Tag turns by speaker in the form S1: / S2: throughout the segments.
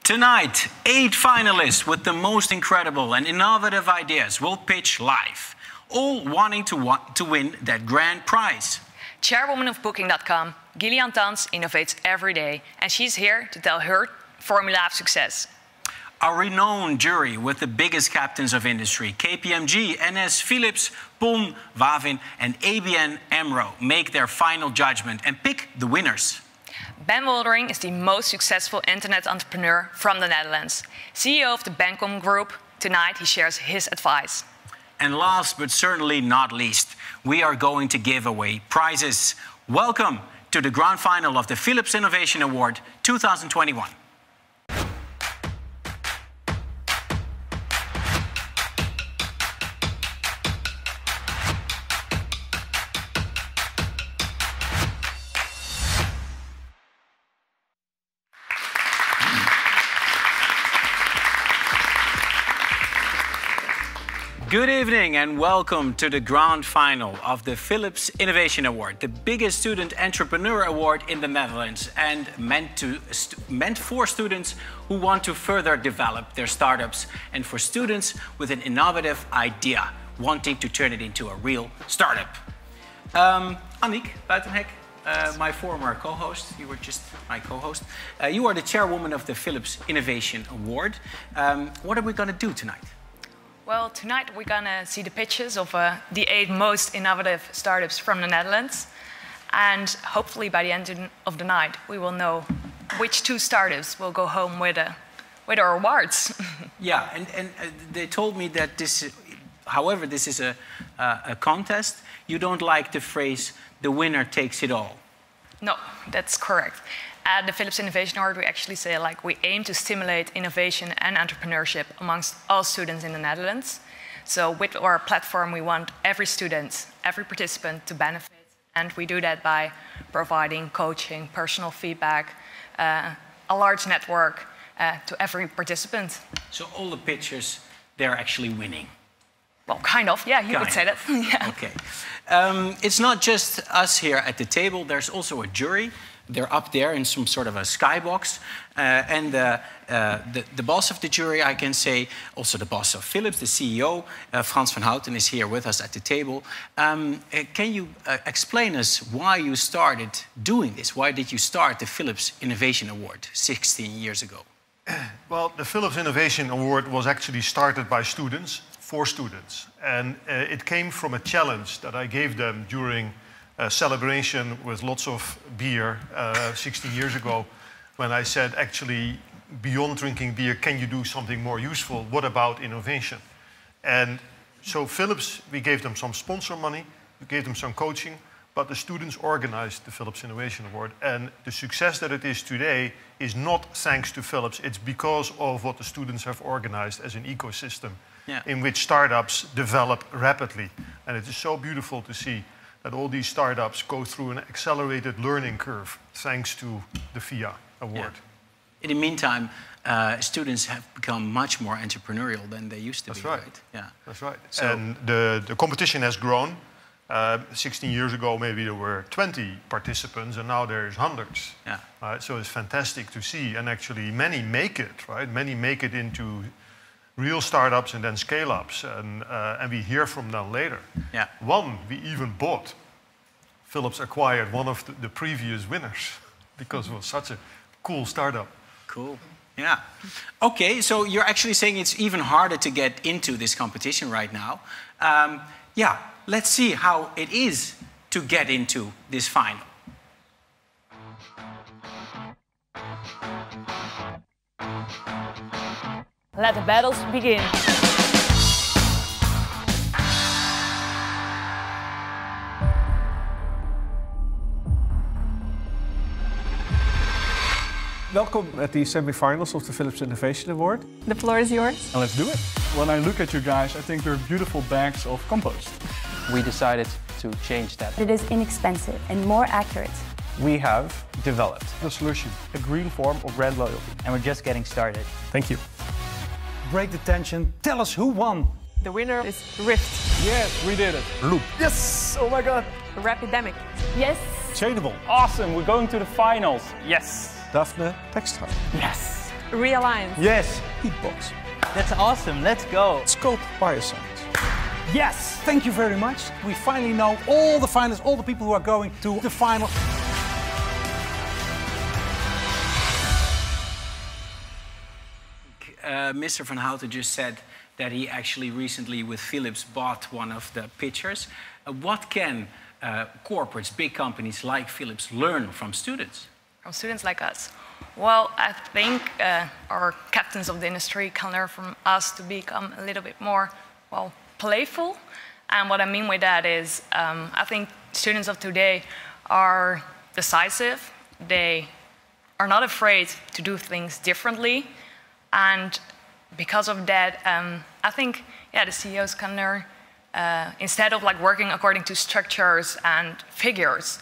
S1: Tonight, 8 finalists with the most incredible and innovative ideas will pitch live, all wanting to win that grand prize.
S2: Chairwoman of Booking.com, Gillian innovates every day, and she's here to tell her formula of success.
S1: A renowned jury with the biggest captains of industry, KPMG, NS, Philips, PON, Wavin and ABN AMRO, make their final judgment and pick the winners.
S2: Ben Woldring is the most successful internet entrepreneur from the Netherlands. CEO of the Bencom group, tonight he shares his advice.
S1: And last but certainly not least, we are going to give away prizes. Welcome to the grand final of the Philips Innovation Award 2021. Good evening and welcome to the grand final of the Philips Innovation Award, the biggest student entrepreneur award in the Netherlands and meant for students who want to further develop their startups and for students with an innovative idea, wanting to turn it into a real startup. Annick Buitenhek, my former co-host, you were just my co-host. You are the chairwoman of the Philips Innovation Award. What are we going to do tonight?
S2: Well, tonight we're going to see the pitches of the 8 most innovative startups from the Netherlands. And hopefully by the end of the night, we will know which 2 startups will go home with our awards.
S1: Yeah, and they told me that this, however, this is a contest. You don't like the phrase, the winner takes it all.
S2: No, that's correct. At the Philips Innovation Award, we actually say we aim to stimulate innovation and entrepreneurship amongst all students in the Netherlands. So with our platform, we want every student, every participant to benefit. And we do that by providing coaching, personal feedback, a large network to every participant.
S1: So all the pitchers, they're actually winning?
S2: Well, kind of, yeah, you could say that. Yeah.
S1: Okay. It's not just us here at the table, there's also a jury. They're up there in some sort of a skybox. And the boss of the jury, I can say, also the boss of Philips, the CEO, Frans van Houten, is here with us at the table. Can you explain us why you started doing this? Why did you start the Philips Innovation Award 16 years ago?
S3: Well, the Philips Innovation Award was actually started by students, for students. And it came from a challenge that I gave them during a celebration with lots of beer 16 years ago, when I said, actually, beyond drinking beer, can you do something more useful? What about innovation? And so Philips, we gave them some sponsor money, we gave them some coaching, but the students organized the Philips Innovation Award. And the success that it is today is not thanks to Philips, it's because of what the students have organized as an ecosystem in which startups develop rapidly. And it is so beautiful to see that all these startups go through an accelerated learning curve thanks to the FIA award.
S1: Yeah. In the meantime, students have become much more entrepreneurial than they used to be.
S3: That's right.
S1: Yeah.
S3: That's right.
S1: So,
S3: and the competition has grown. 16 years ago, maybe there were 20 participants, and now there's hundreds. Yeah. So it's fantastic to see, and actually many make it, right? Many make it into real startups and then scale-ups, and we hear from them later. Yeah. One we even bought. Philips acquired one of the previous winners because it was such a cool startup.
S1: Cool. Yeah. Okay, so you're actually saying it's even harder to get into this competition right now. Yeah, let's see how it is to get into this final.
S2: Let the battles begin.
S4: Welcome at the semi-finals of the Philips Innovation Award.
S5: The floor is yours.
S6: And let's do it. When I look at you guys, I think they're beautiful bags of compost.
S7: We decided to change that.
S5: It is inexpensive and more accurate.
S7: We have developed
S6: the solution,
S7: a green form of brand loyalty. And we're just getting started.
S6: Thank you.
S8: Break the tension. Tell us who won.
S5: The winner is Rift.
S6: Yes, we did it.
S8: Loop. Yes! Oh my god.
S5: Rapidemic. Yes.
S8: Chainable.
S7: Awesome, we're going to the finals. Yes.
S4: Daphne Textra.
S7: Yes.
S5: ReAlliance.
S8: Yes.
S4: Heatbox.
S7: That's awesome. Let's go.
S4: Scope Bioscience.
S8: Yes. Thank you very much. We finally know all the finalists, all the people who are going to the final.
S1: Mr. Van Houten just said that he actually recently with Philips bought one of the pitchers. What can corporates, big companies like Philips learn from students?
S2: From students like us? Well, I think our captains of the industry can learn from us to become a little bit more, well, playful. And what I mean with that is, I think students of today are decisive. They are not afraid to do things differently. And because of that, I think, yeah, the CEOs can learn, instead of like working according to structures and figures,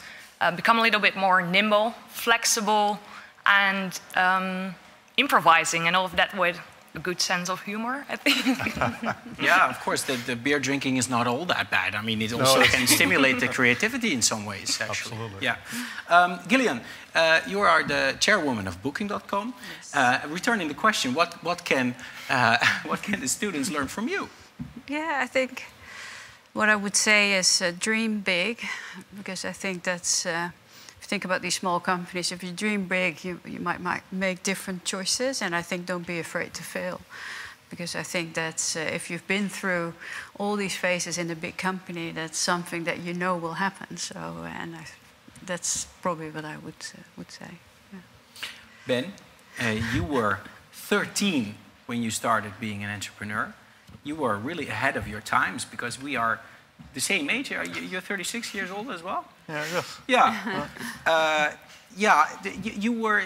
S2: become a little bit more nimble, flexible, and improvising, and all of that with a good sense of humor, I think.
S1: Yeah, of course, the beer drinking is not all that bad. I mean, it also can stimulate the creativity in some ways, actually.
S3: Absolutely.
S1: Yeah. Gillian, you are the chairwoman of Booking.com. Yes. Returning the question, what can the students learn from you?
S9: Yeah, I think what I would say is dream big, because I think that's, if you think about these small companies, if you dream big, you might make different choices, and I think don't be afraid to fail. Because I think that's, if you've been through all these phases in a big company, that's something that you know will happen. So, and that's probably what I would say. Yeah.
S1: Ben, you were 13 when you started being an entrepreneur. You were really ahead of your times, because we are the same age. You're 36 years old as well.
S3: Yeah. Yes.
S1: Yeah. Yeah. You were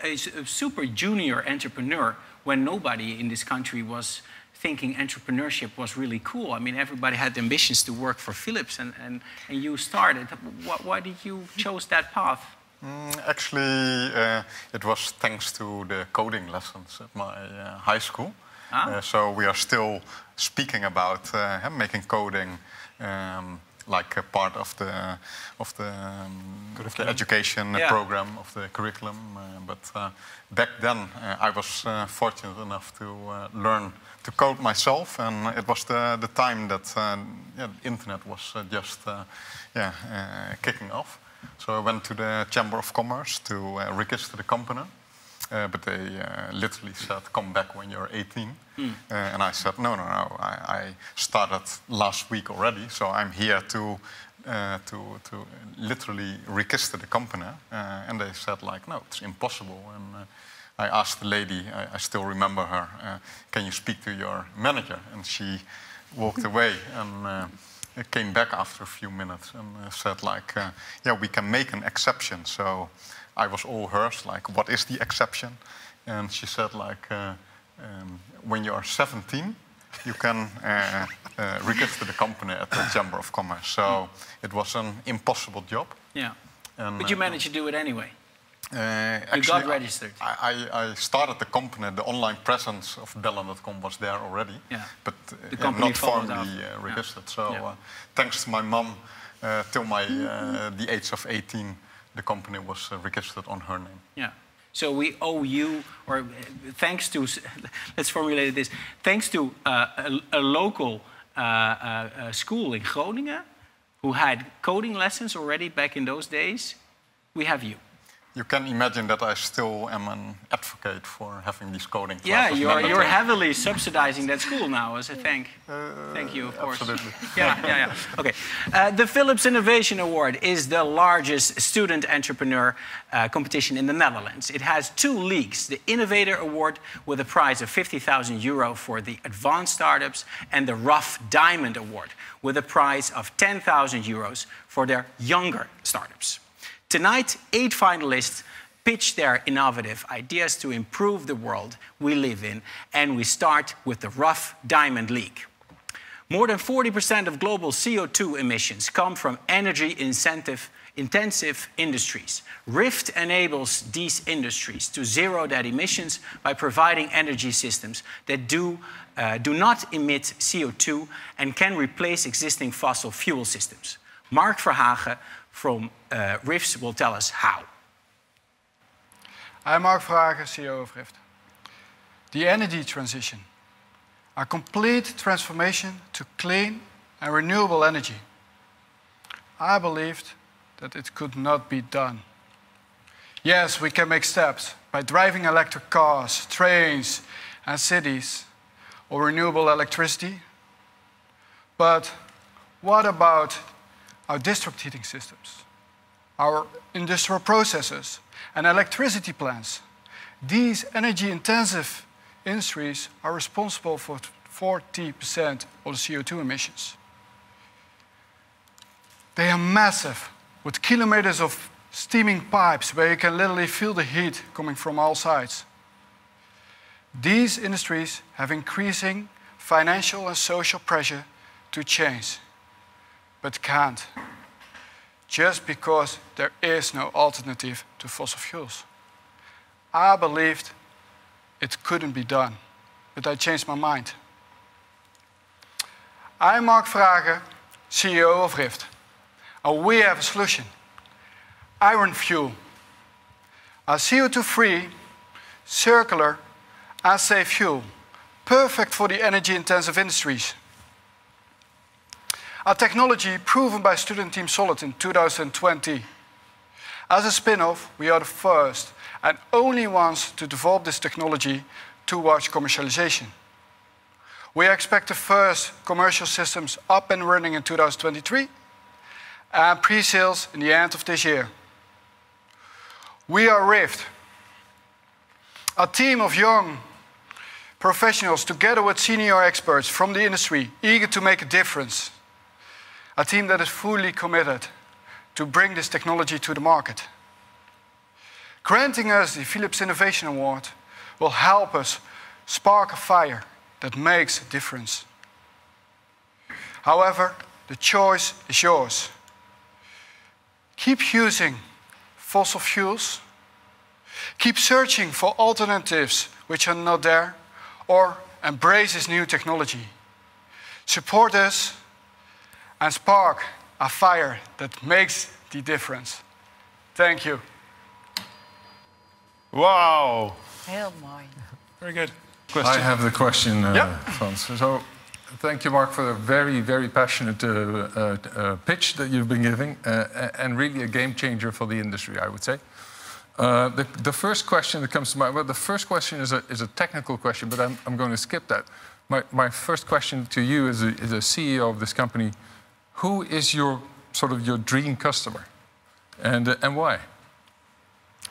S1: a super junior entrepreneur when nobody in this country was thinking entrepreneurship was really cool. I mean, everybody had ambitions to work for Philips, and you started. Why did you chose that path?
S10: Actually, it was thanks to the coding lessons at my high school. So we are still speaking about making coding like a part of the education program of the curriculum. But back then, I was fortunate enough to learn to code myself, and it was the time that the internet was just kicking off. So I went to the Chamber of Commerce to register the company. But they literally said, come back when you're 18. And I said, no. I started last week already, so I'm here to literally register the company. And they said, like, no, it's impossible. And I asked the lady, I still remember her, can you speak to your manager? And she walked away and came back after a few minutes and said, like, yeah, we can make an exception. So I was all hers, like, what is the exception? And she said, like, when you are 17, you can register the company at the Chamber of Commerce. So it was an impossible job.
S1: Yeah.
S10: And,
S1: but you managed to do it anyway.
S10: Actually,
S1: you got registered.
S10: I started the company. The online presence of Bellen.com was there already, but
S1: the company
S10: not formally registered. So thanks to my mom, till the age of 18, the company was registered on her name.
S1: Yeah. So we owe you, or thanks to, let's formulate this, thanks to a local school in Groningen who had coding lessons already back in those days, we have you.
S10: You can imagine that I still am an advocate for having these coding classes.
S1: Yeah, you're heavily subsidizing that school now as a thank you, of course.
S10: Absolutely.
S1: Yeah. Okay. The Philips Innovation Award is the largest student entrepreneur competition in the Netherlands. It has 2 leagues, the Innovator Award with a prize of €50,000 for the advanced startups, and the Rough Diamond Award with a prize of €10,000 for their younger startups. Tonight, 8 finalists pitch their innovative ideas to improve the world we live in, and we start with the Rough Diamond League. More than 40% of global CO2 emissions come from energy-intensive industries. Rift enables these industries to zero their emissions by providing energy systems that do not emit CO2 and can replace existing fossil fuel systems. Mark Verhagen from Rifts will tell us how.
S6: I'm Mark Vragen, CEO of RIFT. The energy transition, a complete transformation to clean and renewable energy. I believed that it could not be done. Yes, we can make steps by driving electric cars, trains, and cities, or renewable electricity. But what about our district heating systems, our industrial processes, and electricity plants? These energy-intensive industries are responsible for 40% of the CO2 emissions. They are massive, with kilometers of steaming pipes where you can literally feel the heat coming from all sides. These industries have increasing financial and social pressure to change, but can't, just because there is no alternative to fossil fuels. I believed it couldn't be done, but I changed my mind. I'm Mark Vragen, CEO of RIFT, and we have a solution. Iron fuel, a CO2-free, circular, and safe fuel, perfect for the energy-intensive industries. A technology proven by student Team Solid in 2020. As a spin-off, we are the first and only ones to develop this technology towards commercialization. We expect the first commercial systems up and running in 2023 and pre-sales in the end of this year. We are RIFT, a team of young professionals together with senior experts from the industry eager to make a difference. A team that is fully committed to bring this technology to the market. Granting us the Philips Innovation Award will help us spark a fire that makes a difference. However, the choice is yours. Keep using fossil fuels, keep searching for alternatives which are not there, or embrace this new technology. Support us and spark a fire that makes the difference. Thank you.
S3: Wow.
S9: Heel mooi.
S3: Very good.
S11: I have the question, Frans. So, thank you, Mark, for a very, very passionate pitch that you've been giving, and really a game changer for the industry, I would say. The first question that comes to mind, well, the first question is a technical question, but I'm going to skip that. My first question to you as a CEO of this company, who is your dream customer, and why?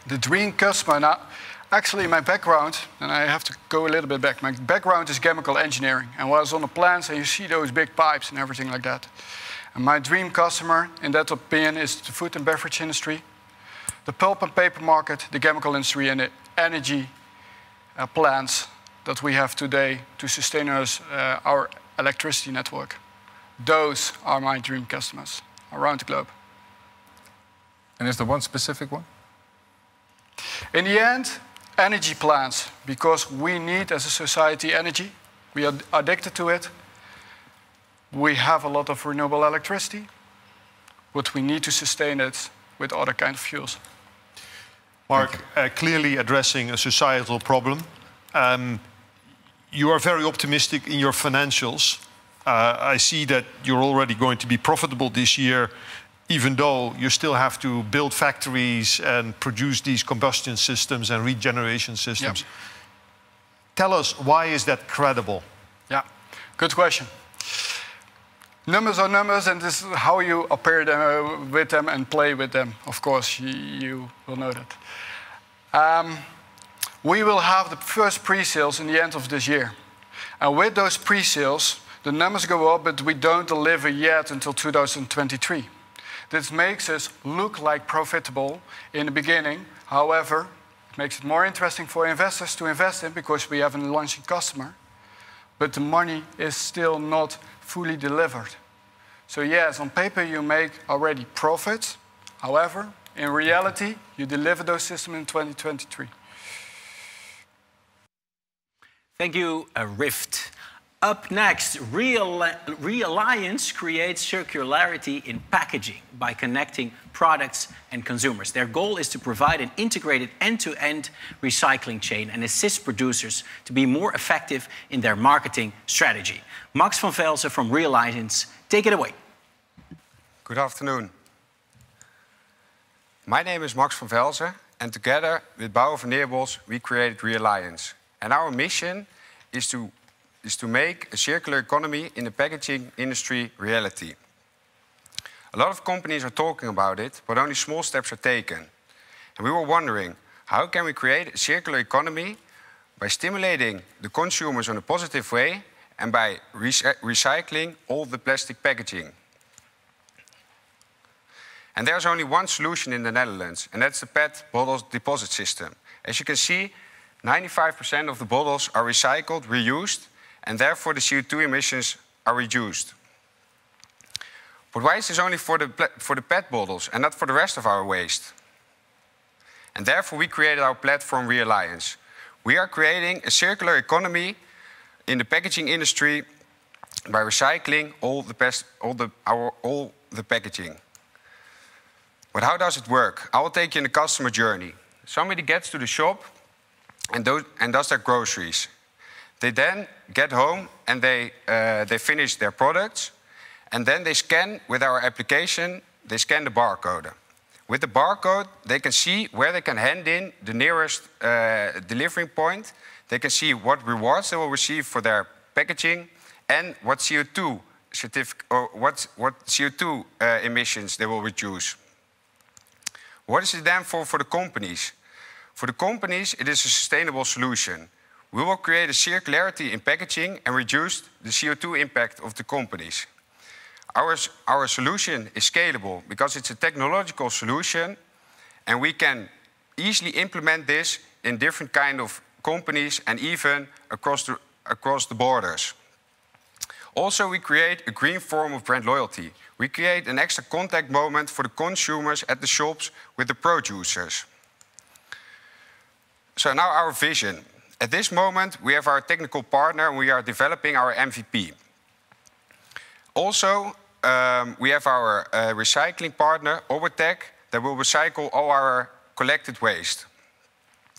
S6: The dream customer. Now, actually, my background, and I have to go a little bit back. My background is chemical engineering, and when I was on the plants, and you see those big pipes and everything like that. And my dream customer, in that opinion, is the food and beverage industry, the pulp and paper market, the chemical industry, and the energy plants that we have today to sustain our electricity network. Those are my dream customers around the globe.
S11: And is there one specific one?
S6: In the end, energy plants, because we need as a society energy. We are addicted to it. We have a lot of renewable electricity, but we need to sustain it with other kind of fuels.
S3: Mark, clearly addressing a societal problem. You are very optimistic in your financials. I see that you're already going to be profitable this year, even though you still have to build factories and produce these combustion systems and regeneration systems. Yep. Tell us, why is that credible?
S6: Yeah, good question. Numbers are numbers, and this is how you appear with them and play with them. Of course, you will know that. We will have the first pre-sales in the end of this year. And with those pre-sales, the numbers go up, but we don't deliver yet until 2023. This makes us look like profitable in the beginning. However, it makes it more interesting for investors to invest in because we have a launching customer. But the money is still not fully delivered. So yes, on paper you make already profits. However, in reality, you deliver those systems in 2023.
S1: Thank you, RIFT. Up next, ReAlliance creates circularity in packaging by connecting products and consumers. Their goal is to provide an integrated end-to-end recycling chain and assist producers to be more effective in their marketing strategy. Max van Velzen from ReAlliance, take it away.
S12: Good afternoon. My name is Max van Velzen, and together with Bouwer van Neerbos, we created ReAlliance. And our mission is to make a circular economy in the packaging industry reality. A lot of companies are talking about it, but only small steps are taken. And we were wondering, how can we create a circular economy by stimulating the consumers in a positive way and by recycling all the plastic packaging? And there's only one solution in the Netherlands, and that's the PET bottle deposit system. As you can see, 95% of the bottles are recycled, reused, and therefore the CO2 emissions are reduced. But why is this only for the PET bottles and not for the rest of our waste? And therefore we created our platform ReAlliance. We are creating a circular economy in the packaging industry by recycling all the packaging. But how does it work? I will take you in the customer journey. Somebody gets to the shop and does their groceries. They then get home and they finish their products, and then they scan with our application, they scan the barcode. With the barcode, they can see where they can hand in the nearest delivering point. They can see what rewards they will receive for their packaging and what CO2 what CO2 emissions they will reduce. What is it then for the companies? For the companies, it is a sustainable solution. We will create a circularity in packaging and reduce the CO2 impact of the companies. Our solution is scalable because it's a technological solution, and we can easily implement this in different kind of companies and even across the borders. Also, we create a green form of brand loyalty. We create an extra contact moment for the consumers at the shops with the producers. So now our vision. At this moment, we have our technical partner and we are developing our MVP. Also, we have our recycling partner, Obertech, that will recycle all our collected waste.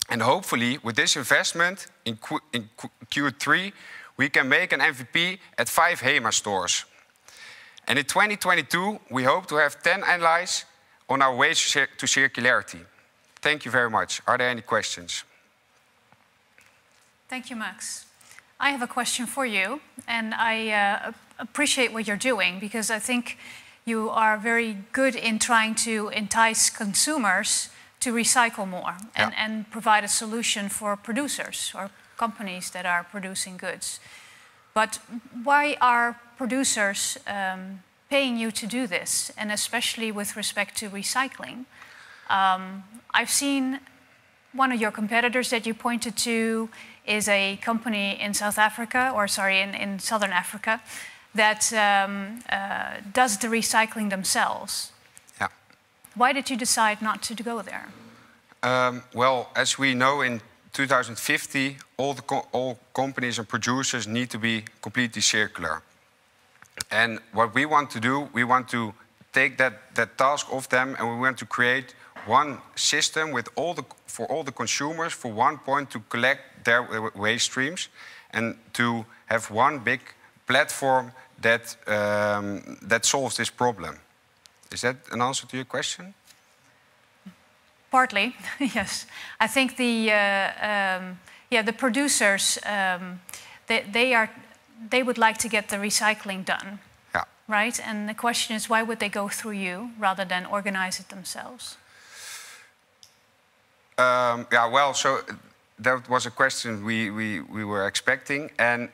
S12: And hopefully, with this investment in Q3, we can make an MVP at 5 HEMA stores. And in 2022, we hope to have 10 allies on our way to circularity. Thank you very much. Are there any questions?
S13: Thank you, Max. I have a question for you, and I appreciate what you're doing because I think you are very good in trying to entice consumers to recycle more and provide a solution for producers or companies that are producing goods. But why are producers paying you to do this, and especially with respect to recycling? I've seen one of your competitors that you pointed to is a company in South Africa, or sorry, in Southern Africa, that does the recycling themselves.
S12: Yeah.
S13: Why did you decide not to go there?
S12: Well, as we know, in 2050, all companies and producers need to be completely circular. And what we want to do, we want to take that task off them, and we want to create one system with for all the consumers, for one point to collect their waste streams, and to have one big platform that solves this problem. Is that an answer to your question?
S13: Partly, yes. I think the producers they would like to get the recycling done, right? And the question is, why would they go through you rather than organize it themselves?
S12: Yeah, well, so that was a question we were expecting, and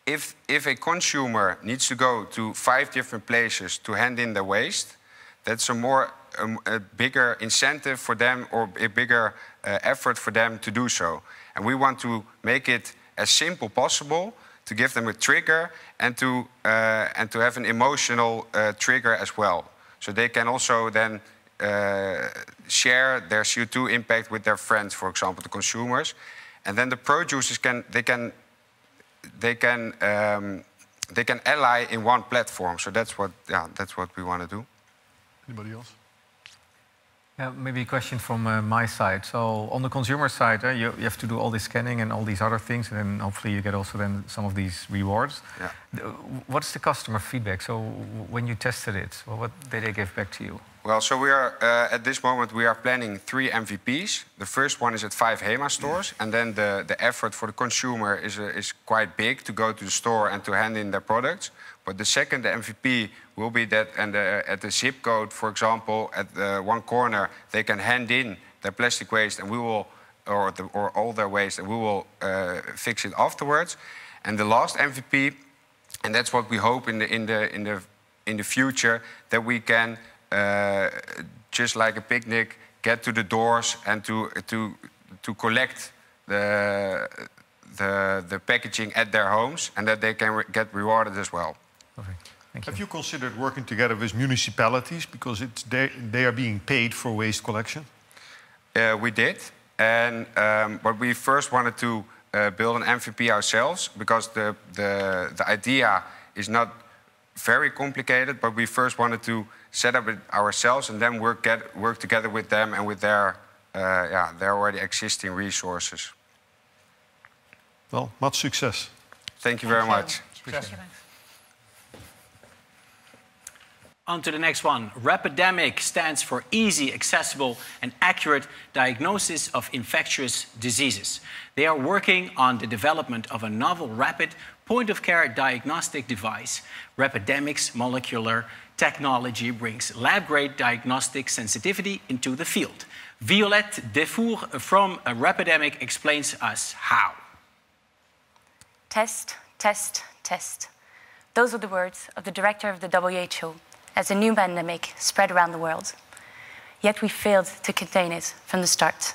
S12: if a consumer needs to go to 5 different places to hand in their waste, that's a bigger incentive for them, or a bigger effort for them to do so. And we want to make it as simple possible, to give them a trigger and to have an emotional trigger as well. So they can also then share their CO2 impact with their friends, for example, the consumers. And then the producers can they can ally in one platform. So that's what we want to do.
S3: Anybody else?
S14: Yeah, maybe a question from my side. So on the consumer side, you have to do all this scanning and all these other things, and then hopefully you get also then some of these rewards.
S12: Yeah.
S14: What's the customer feedback? So when you tested it, what did they give back to you?
S12: Well, so we are at this moment we are planning 3 MVPs. The first one is at 5 HEMA stores, and then the effort for the consumer is quite big to go to the store and to hand in their products. But the second MVP will be that, and at the zip code, for example, at one corner, they can hand in their plastic waste, and we will, or all their waste, and we will fix it afterwards. And the last MVP, and that's what we hope in the future, that we can just like a picnic, get to the doors and to collect the packaging at their homes, and that they can get rewarded as well.
S3: Have you considered working together with municipalities because they are being paid for waste collection?
S12: We did, and but we first wanted to build an MVP ourselves because the idea is not very complicated, but we first wanted to set up it ourselves and then work together with them and with their already existing resources.
S3: Well, much success.
S12: Thank you very much.
S1: On to the next one. Rapidemic stands for easy, accessible, and accurate diagnosis of infectious diseases. They are working on the development of a novel rapid point-of-care diagnostic device. Rapidemic's molecular technology brings lab-grade diagnostic sensitivity into the field. Violette Defour from Rapidemic explains us how.
S15: Test, test, test. Those are the words of the director of the WHO as a new pandemic spread around the world. Yet we failed to contain it from the start.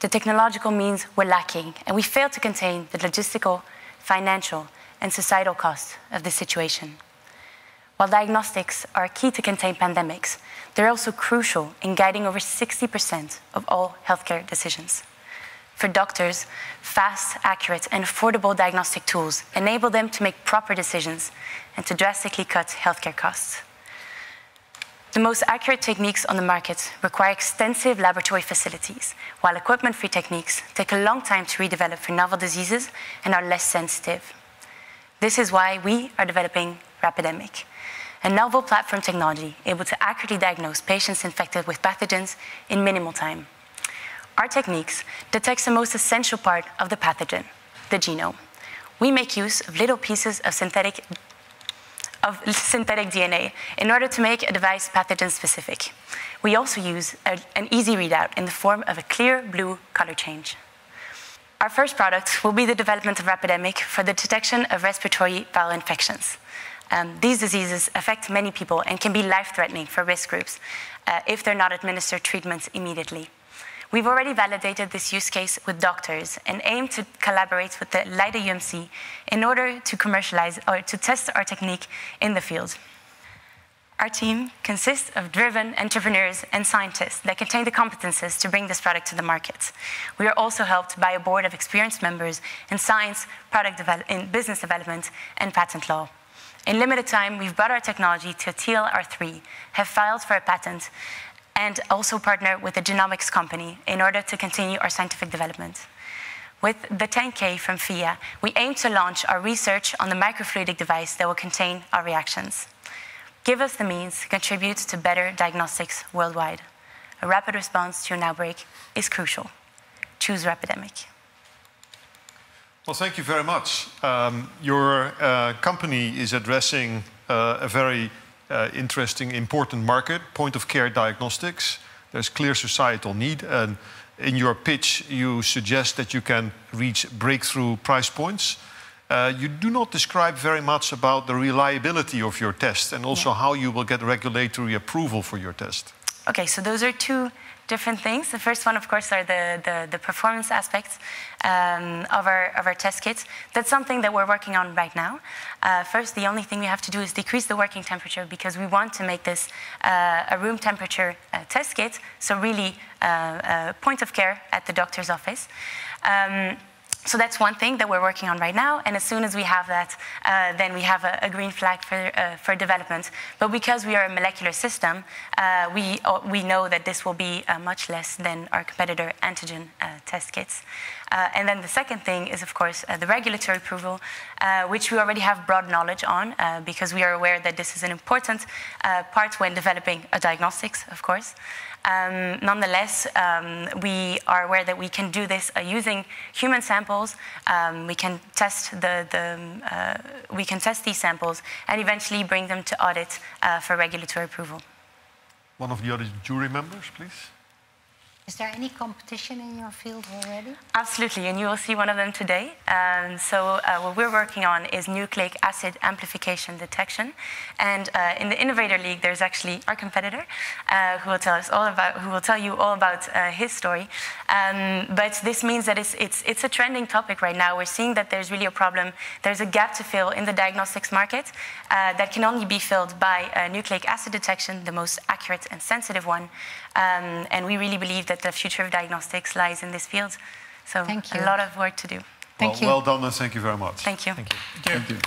S15: The technological means were lacking, and we failed to contain the logistical, financial, and societal costs of this situation. While diagnostics are key to contain pandemics, they're also crucial in guiding over 60% of all healthcare decisions. For doctors, fast, accurate, and affordable diagnostic tools enable them to make proper decisions and to drastically cut healthcare costs. The most accurate techniques on the market require extensive laboratory facilities, while equipment-free techniques take a long time to redevelop for novel diseases and are less sensitive. This is why we are developing Rapidemic, a novel platform technology able to accurately diagnose patients infected with pathogens in minimal time. Our techniques detect the most essential part of the pathogen, the genome. We make use of little pieces of synthetic DNA in order to make a device pathogen-specific. We also use an easy readout in the form of a clear blue color change. Our first product will be the development of Rapidemic for the detection of respiratory viral infections. These diseases affect many people and can be life-threatening for risk groups if they're not administered treatments immediately. We've already validated this use case with doctors and aim to collaborate with the Leiden UMC in order to commercialize or to test our technique in the field. Our team consists of driven entrepreneurs and scientists that contain the competences to bring this product to the market. We are also helped by a board of experienced members in science, in business development, and patent law. In limited time, we've brought our technology to TLR3, have filed for a patent, and also partner with a genomics company in order to continue our scientific development. With the 10K from FIA, we aim to launch our research on the microfluidic device that will contain our reactions. Give us the means to contribute to better diagnostics worldwide. A rapid response to an outbreak is crucial. Choose Rapidemic.
S3: Well, thank you very much. Your company is addressing a very interesting, important market, point-of-care diagnostics. There's clear societal need, and in your pitch, you suggest that you can reach breakthrough price points. You do not describe very much about the reliability of your test and also how you will get regulatory approval for your test.
S15: Okay, so those are two different things. The first one, of course, are the performance aspects of our test kits. That's something that we're working on right now. First, the only thing we have to do is decrease the working temperature because we want to make this a room temperature test kit, so really point of care at the doctor's office. So that's one thing that we're working on right now, and as soon as we have that, then we have a green flag for development. But because we are a molecular system, we know that this will be much less than our competitor antigen test kits. And then the second thing is, of course, the regulatory approval, which we already have broad knowledge on, because we are aware that this is an important part when developing a diagnostics, of course. Nonetheless, we are aware that we can do this using human samples. We can test we can test these samples and eventually bring them to audit for regulatory approval.
S3: One of the other jury members, please.
S16: Is there any competition in your field already?
S15: Absolutely, and you will see one of them today. What we're working on is nucleic acid amplification detection, and in the Innovator League, there's actually our competitor who will tell you all about his story. But this means that it's a trending topic right now. We're seeing that there's really a problem. There's a gap to fill in the diagnostics market that can only be filled by nucleic acid detection, the most accurate and sensitive one. And we really believe that the future of diagnostics lies in this field. So a lot of work to do.
S3: Thank you. Well done, and thank you very much.
S15: Thank you.
S11: Thank you. Thank you.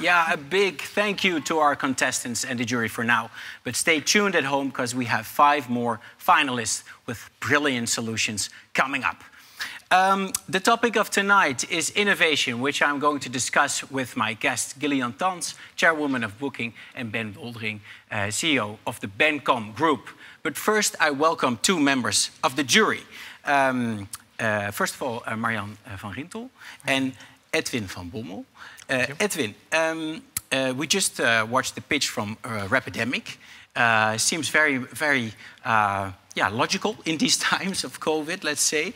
S1: Yeah, a big thank you to our contestants and the jury for now. But stay tuned at home, because we have 5 more finalists with brilliant solutions coming up. The topic of tonight is innovation, which I'm going to discuss with my guests, Gillian, Chairwoman of Booking, and Ben Woldring, CEO of the Bencom Group. But first, I welcome 2 members of the jury. First of all, Marianne van Rintel and Edwin van Bommel. Edwin, we just watched the pitch from Rapidemic. Seems very logical in these times of COVID, let's say.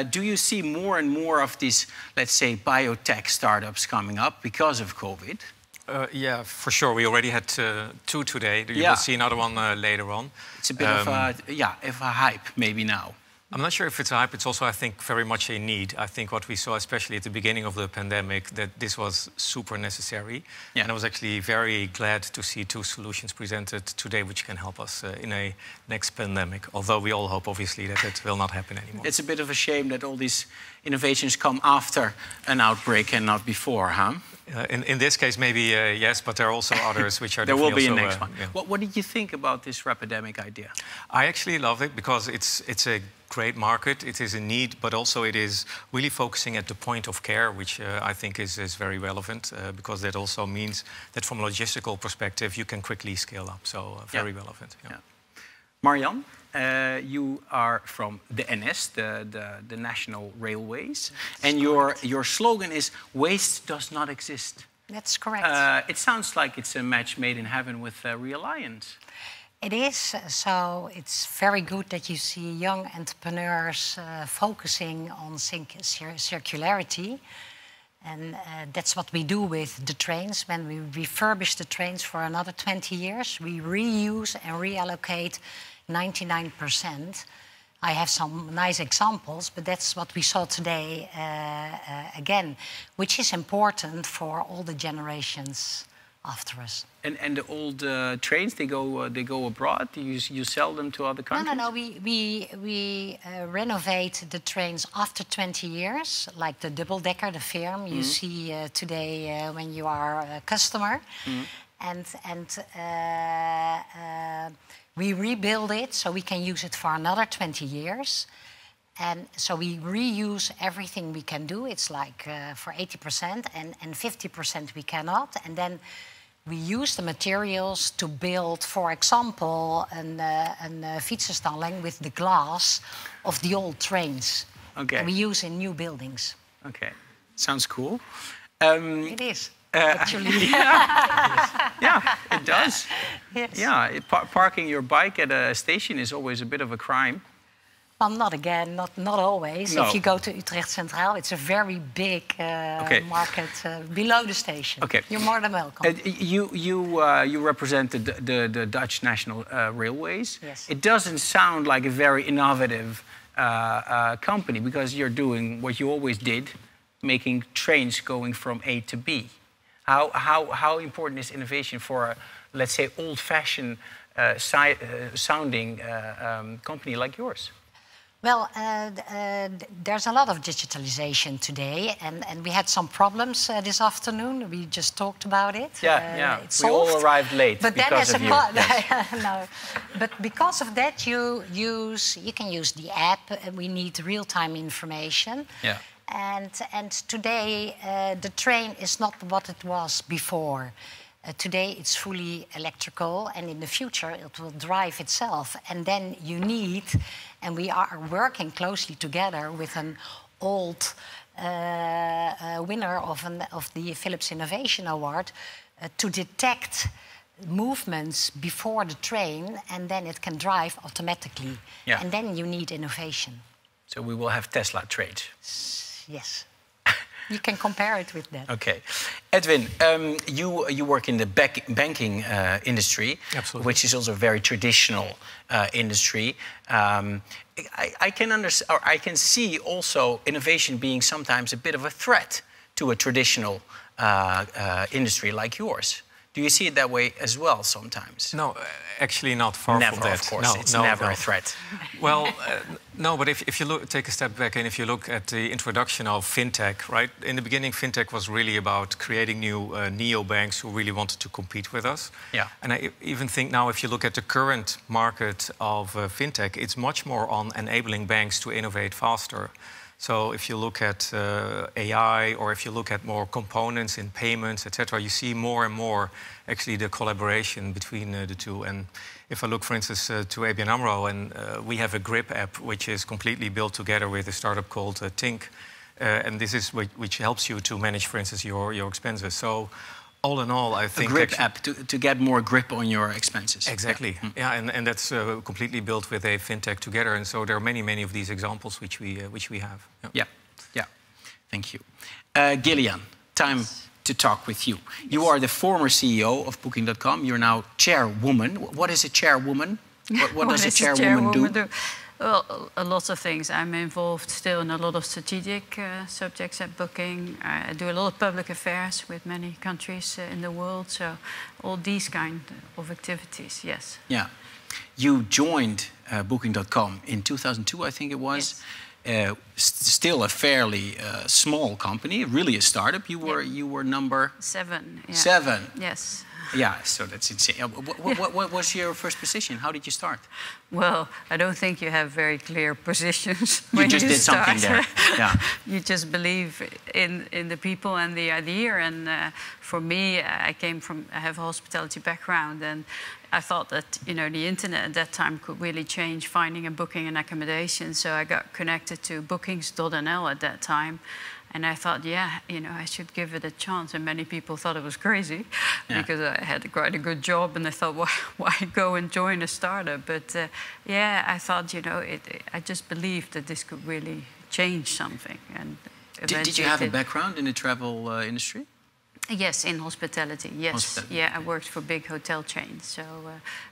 S1: Do you see more and more of these, let's say, biotech startups coming up because of COVID?
S17: Yeah, for sure. We already had 2 today. You will see another one later on.
S1: It's a bit of a hype maybe now.
S17: I'm not sure if it's a hype. It's also, I think, very much a need. I think what we saw, especially at the beginning of the pandemic, that this was super necessary. Yeah. And I was actually very glad to see 2 solutions presented today which can help us in a next pandemic. Although we all hope, obviously, that it will not happen anymore.
S1: It's a bit of a shame that all these innovations come after an outbreak and not before, huh?
S17: In this case, maybe yes, but there are also others which are
S1: there will be a
S17: also,
S1: next one.
S17: Yeah.
S1: What did you think about this Rapidemic idea?
S17: I actually love it because it's a great market. It is a need, but also it is really focusing at the point of care, which I think is very relevant because that also means that from a logistical perspective, you can quickly scale up. So very relevant. Yeah.
S1: Marianne, you are from the NS, the National Railways, and your slogan is "Waste does not exist."
S16: That's correct.
S1: It sounds like it's a match made in heaven with ReAlliance.
S16: It is. So it's very good that you see young entrepreneurs focusing on circularity. And that's what we do with the trains. When we refurbish the trains for another 20 years, we reuse and reallocate 99%. I have some nice examples, but that's what we saw today again, which is important for all the generations after us.
S1: And the old trains, they go abroad? You sell them to other countries?
S16: No. We renovate the trains after 20 years, like the double-decker, the firm you see today when you are a customer. And we rebuild it so we can use it for another 20 years. And so we reuse everything we can do. It's like for 80% and 50% we cannot. And then we use the materials to build, for example, a fietsenstalling with the glass of the old trains.
S1: Okay.
S16: And we use in new buildings.
S1: Okay, sounds cool.
S16: It is. Actually,
S1: yeah, it does.
S16: Yes.
S1: Yeah, parking your bike at a station is always a bit of a crime.
S16: Well, not always.
S1: No.
S16: If you go to Utrecht Centraal, it's a very big market below the station.
S1: Okay.
S16: You're more than welcome.
S1: You represent the Dutch National Railways.
S16: Yes.
S1: It doesn't sound like a very innovative company because you're doing what you always did, making trains going from A to B. How important is innovation for a, let's say, old-fashioned sounding company like yours?
S16: Well, there's a lot of digitalization today, and we had some problems this afternoon. We just talked about it.
S1: Yeah,
S16: It's
S1: we
S16: solved.
S1: all arrived late
S16: but
S1: because of you. Yes.
S16: No, but because of that, you can use the app. We need real-time information.
S1: Yeah.
S16: And today the train is not what it was before. Today it's fully electrical, and in the future it will drive itself. And then you need, and we are working closely together with an old winner of the Philips Innovation Award to detect movements before the train, and then it can drive automatically.
S1: Yeah.
S16: And then you need innovation.
S1: So we will have Tesla trains.
S16: Yes. You can compare it with that.
S1: Okay. Edwin, you work in the banking industry,
S17: Absolutely.
S1: which is also a very traditional industry. I can see also innovation being sometimes a bit of a threat to a traditional industry like yours. Do you see it that way as well sometimes?
S17: No, actually not. Far
S1: never,
S17: from that.
S1: Of course, it's never a threat.
S17: Well, no, but if you take a step back and if you look at the introduction of fintech, right? In the beginning, fintech was really about creating new neobanks who really wanted to compete with us.
S1: Yeah.
S17: And I even think now, if you look at the current market of fintech, it's much more on enabling banks to innovate faster. So if you look at AI, or if you look at more components in payments, etc., you see more and more actually the collaboration between the two. And if I look, for instance, to ABN AMRO, and we have a grip app which is completely built together with a startup called Tink, and this is which helps you to manage, for instance, your expenses. So all in all, I think...
S1: A grip app to get more grip on your expenses.
S17: Exactly. Yeah, and that's completely built with a fintech together. And so there are many of these examples which we have.
S1: Yeah. Thank you. Gillian, time to talk with you. You are the former CEO of Booking.com. You're now chairwoman. What is a chairwoman? What does a chairwoman do?
S9: Well, a lot of things. I'm involved still in a lot of strategic subjects at Booking. I do a lot of public affairs with many countries in the world. So all these kind of activities, yes.
S1: Yeah. You joined Booking.com in 2002, I think it was. Yes. Still a fairly small company, really a startup. You were number
S9: 7. Yeah.
S1: 7.
S9: Yes.
S1: Yeah, so that's insane. What was your first position? How did you start?
S9: Well, I don't think you have very clear positions.
S1: You just did something there. Yeah.
S9: You just believe in the people and the idea. And for me, I have a hospitality background, and I thought that the internet at that time could really change finding a booking and accommodation. So I got connected to bookings.nl at that time. And I thought, I should give it a chance. And many people thought it was crazy because I had quite a good job. And they thought, why go and join a startup? But I thought, I just believed that this could really change something. And
S1: did you have a background in the travel industry?
S9: Yes, in hospitality, yes. Hospitality. Yeah, I worked for big hotel chains, so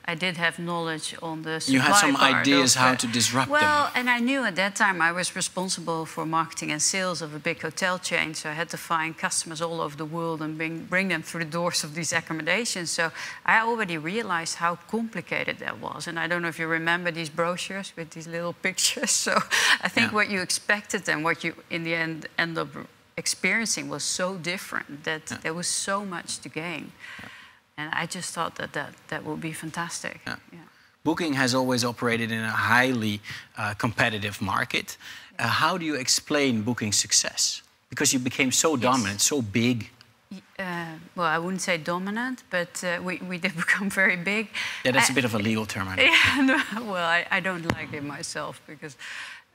S9: I did have knowledge on the supply.
S1: You had some ideas how to disrupt them.
S9: Well, and I knew at that time I was responsible for marketing and sales of a big hotel chain, so I had to find customers all over the world and bring them through the doors of these accommodations. So I already realized how complicated that was. And I don't know if you remember these brochures with these little pictures. So I think what you expected and what you, in the end up experiencing was so different that there was so much to gain. And I just thought that would be fantastic.
S1: Booking has always operated in a highly competitive market. How do you explain Booking's success? Because you became so dominant, so big.
S9: Well, I wouldn't say dominant, but we did become very big.
S1: Yeah, that's a bit of a legal term, I know.
S9: Well, I don't like it myself because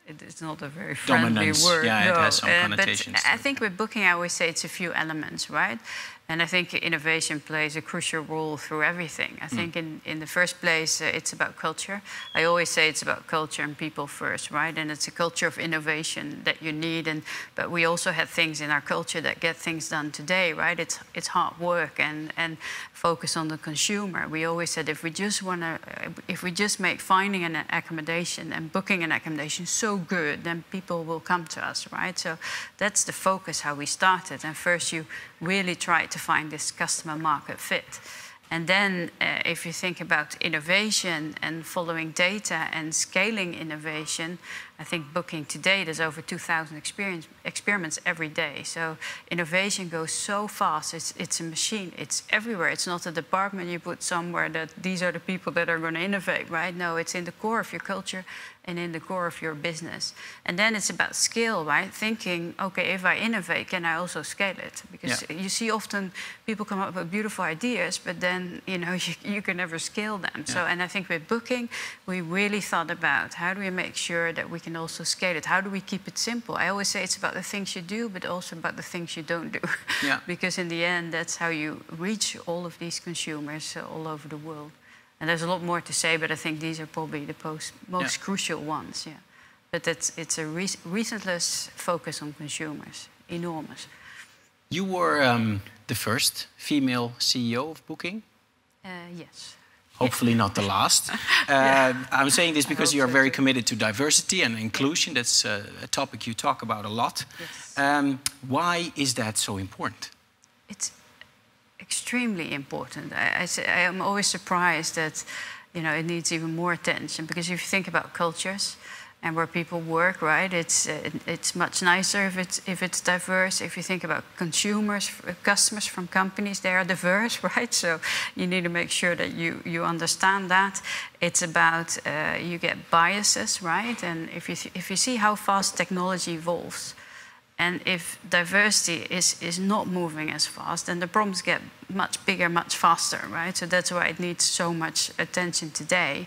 S9: it's not a very friendly
S1: Dominance.
S9: word.
S1: Yeah, it has some connotations.
S9: But I think with Booking, I always say it's a few elements, right? And I think innovation plays a crucial role through everything. I think in the first place, it's about culture. I always say it's about culture and people first, right? And it's a culture of innovation that you need. But we also have things in our culture that get things done today, right? It's hard work and focus on the consumer. We always said if we just make finding an accommodation and booking an accommodation so good, then people will come to us, right? So that's the focus how we started. And first you really try to find this customer market fit. And then if you think about innovation and following data and scaling innovation, I think Booking today, there's over 2,000 experiments every day. So innovation goes so fast. It's a machine. It's everywhere. It's not a department you put somewhere that these are the people that are going to innovate, right? No, it's in the core of your culture and in the core of your business. And then it's about scale, right? Thinking, okay, if I innovate, can I also scale it? Because you see often people come up with beautiful ideas, but then, you know, you can never scale them. So, and I think with Booking, we really thought about how do we make sure that we can also scale it? How do we keep it simple? I always say it's about the things you do, but also about the things you don't do. Because in the end, that's how you reach all of these consumers all over the world. And there's a lot more to say, but I think these are probably the most crucial ones. But it's a relentless focus on consumers, enormous.
S1: You were the first female CEO of Booking?
S9: Yes.
S1: Hopefully not the last. I'm saying this because you are very committed to diversity and inclusion. That's a topic you talk about a lot.
S9: Yes.
S1: Why is that so important?
S9: It's extremely important. I am always surprised that, you know, it needs even more attention, because if you think about cultures and where people work, right, it's much nicer if it's diverse. If you think about consumers, customers from companies, they are diverse, right? So you need to make sure that you understand that. It's about you get biases, right? And if you see how fast technology evolves, and if diversity is not moving as fast, then the problems get much bigger, much faster, right? So that's why it needs so much attention today.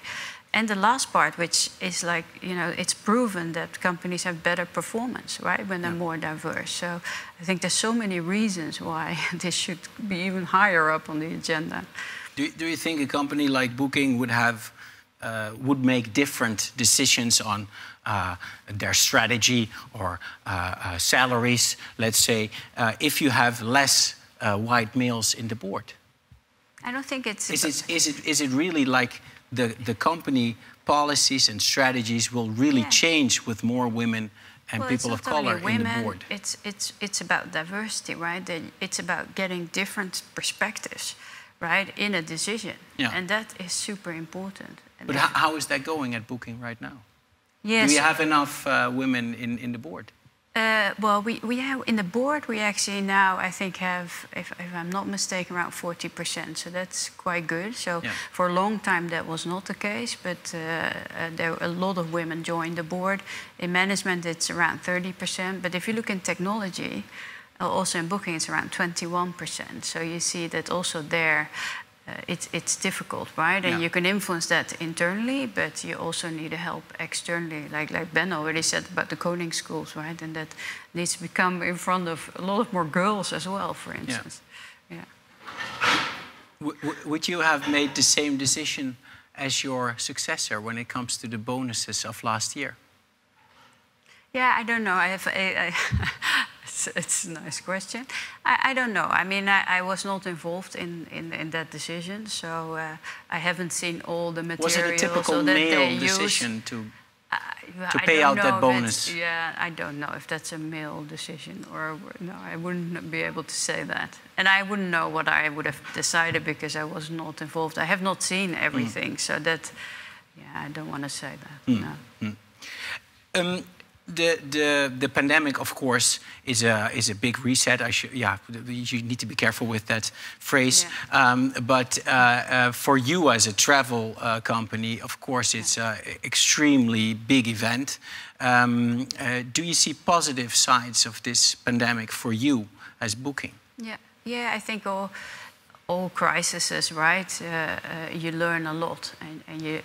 S9: And the last part, which is like, you know, it's proven that companies have better performance, right, when they're more diverse. So I think there's so many reasons why this should be even higher up on the agenda.
S1: Do you think a company like Booking would make different decisions on their strategy or salaries, let's say, if you have less white males in the board?
S9: I don't think it's...
S1: Is it really like the company policies and strategies will really change with more women and people of color in the board?
S9: It's about diversity, right? It's about getting different perspectives, right, in a decision. And that is super important.
S1: But how is that going at Booking right now?
S9: Yes.
S1: Do you have enough women in the board?
S9: Well, we have in the board, we actually now, I think, have, if I'm not mistaken, around 40%. So that's quite good. So for a long time, that was not the case. But there a lot of women joined the board. In management, it's around 30%. But if you look in technology, also in Booking, it's around 21%. So you see that also there, it's difficult, right? And you can influence that internally, but you also need help externally, like Ben already said about the coding schools, right? And that needs to become in front of a lot more girls as well, for instance.
S1: Would you have made the same decision as your successor when it comes to the bonuses of last year?
S9: Yeah, I don't know. It's a nice question. I don't know. I mean, I was not involved in that decision, so I haven't seen all the materials.
S1: Was it a typical male decision to pay out that bonus?
S9: I don't know if that's a male decision or no. I wouldn't be able to say that, and I wouldn't know what I would have decided because I was not involved. I have not seen everything, so that I don't want to say that. No.
S1: The pandemic, of course, is a big reset. You need to be careful with that phrase. But for you as a travel company, of course, it's an extremely big event. Do you see positive sides of this pandemic for you as Booking?
S9: Yeah, I think all crises, right? You learn a lot, and you,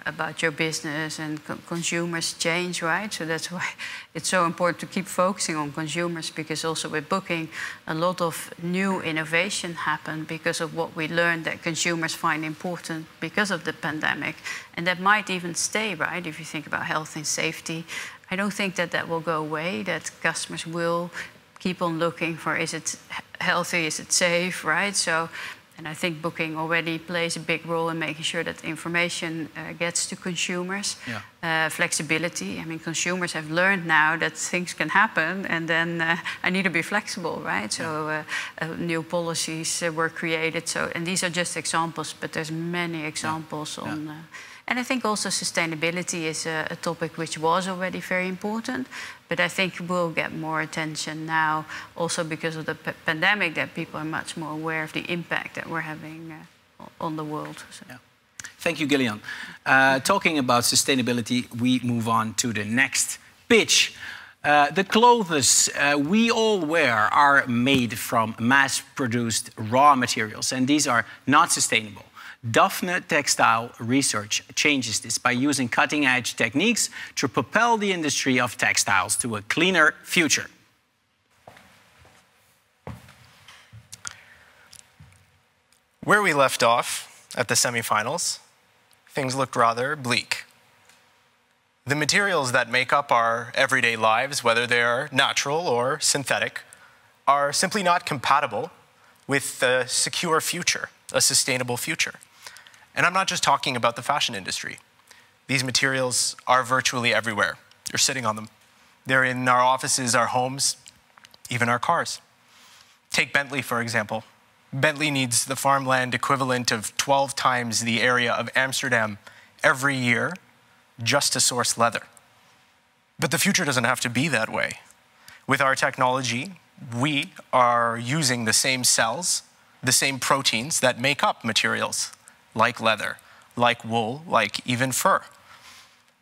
S9: about your business, and consumers change, right? So that's why it's so important to keep focusing on consumers, because also with Booking, a lot of new innovation happened because of what we learned that consumers find important because of the pandemic, and that might even stay, right? If you think about health and safety, I don't think that will go away. That customers will keep on looking for, is it healthy, is it safe, right? So And I think booking already plays a big role in making sure that information gets to consumers.
S1: Yeah.
S9: Flexibility. I mean, consumers have learned now that things can happen, and then I need to be flexible, right? So new policies were created. So, and these are just examples, but there's many examples on. And I think also sustainability is a topic which was already very important, but I think will get more attention now, also because of the pandemic, that people are much more aware of the impact that we're having on the world. So.
S1: Yeah. Thank you, Gillian. Talking about sustainability, we move on to the next pitch. The clothes we all wear are made from mass-produced raw materials, and these are not sustainable. Daphne Textile Research changes this by using cutting-edge techniques to propel the industry of textiles to a cleaner future.
S18: Where we left off at the semifinals, things looked rather bleak. The materials that make up our everyday lives, whether they are natural or synthetic, are simply not compatible with a secure future, a sustainable future. And I'm not just talking about the fashion industry. These materials are virtually everywhere. You're sitting on them. They're in our offices, our homes, even our cars. Take Bentley, for example. Bentley needs the farmland equivalent of 12 times the area of Amsterdam every year just to source leather. But the future doesn't have to be that way. With our technology, we are using the same cells, the same proteins that make up materials like leather, like wool, like even fur.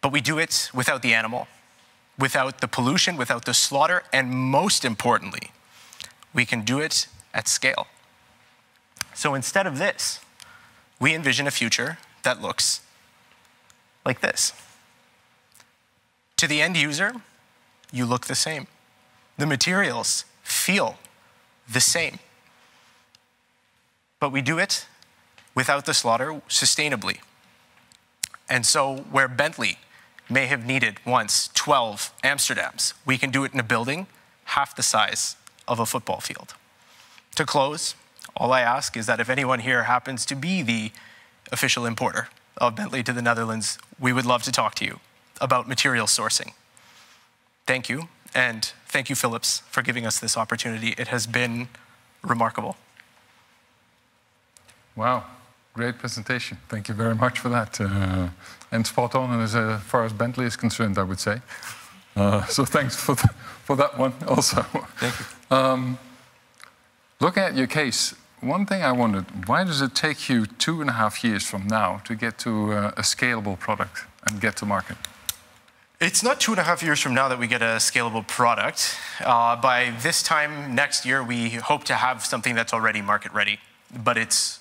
S18: But we do it without the animal, without the pollution, without the slaughter, and most importantly, we can do it at scale. So instead of this, we envision a future that looks like this. To the end user, you look the same. The materials feel the same. But we do it without the slaughter, sustainably. And so where Bentley may have needed once 12 Amsterdams, we can do it in a building half the size of a football field. To close, all I ask is that if anyone here happens to be the official importer of Bentley to the Netherlands, we would love to talk to you about material sourcing. Thank you, and thank you, Philips, for giving us this opportunity. It has been remarkable.
S11: Wow. Great presentation. Thank you very much for that. And spot on as far as Bentley is concerned, I would say. So thanks for that one also.
S18: Thank you.
S11: Looking at your case, one thing I wondered, why does it take you 2.5 years from now to get to a scalable product and get to market?
S18: It's not 2.5 years from now that we get a scalable product. By this time next year, we hope to have something that's already market ready, but it's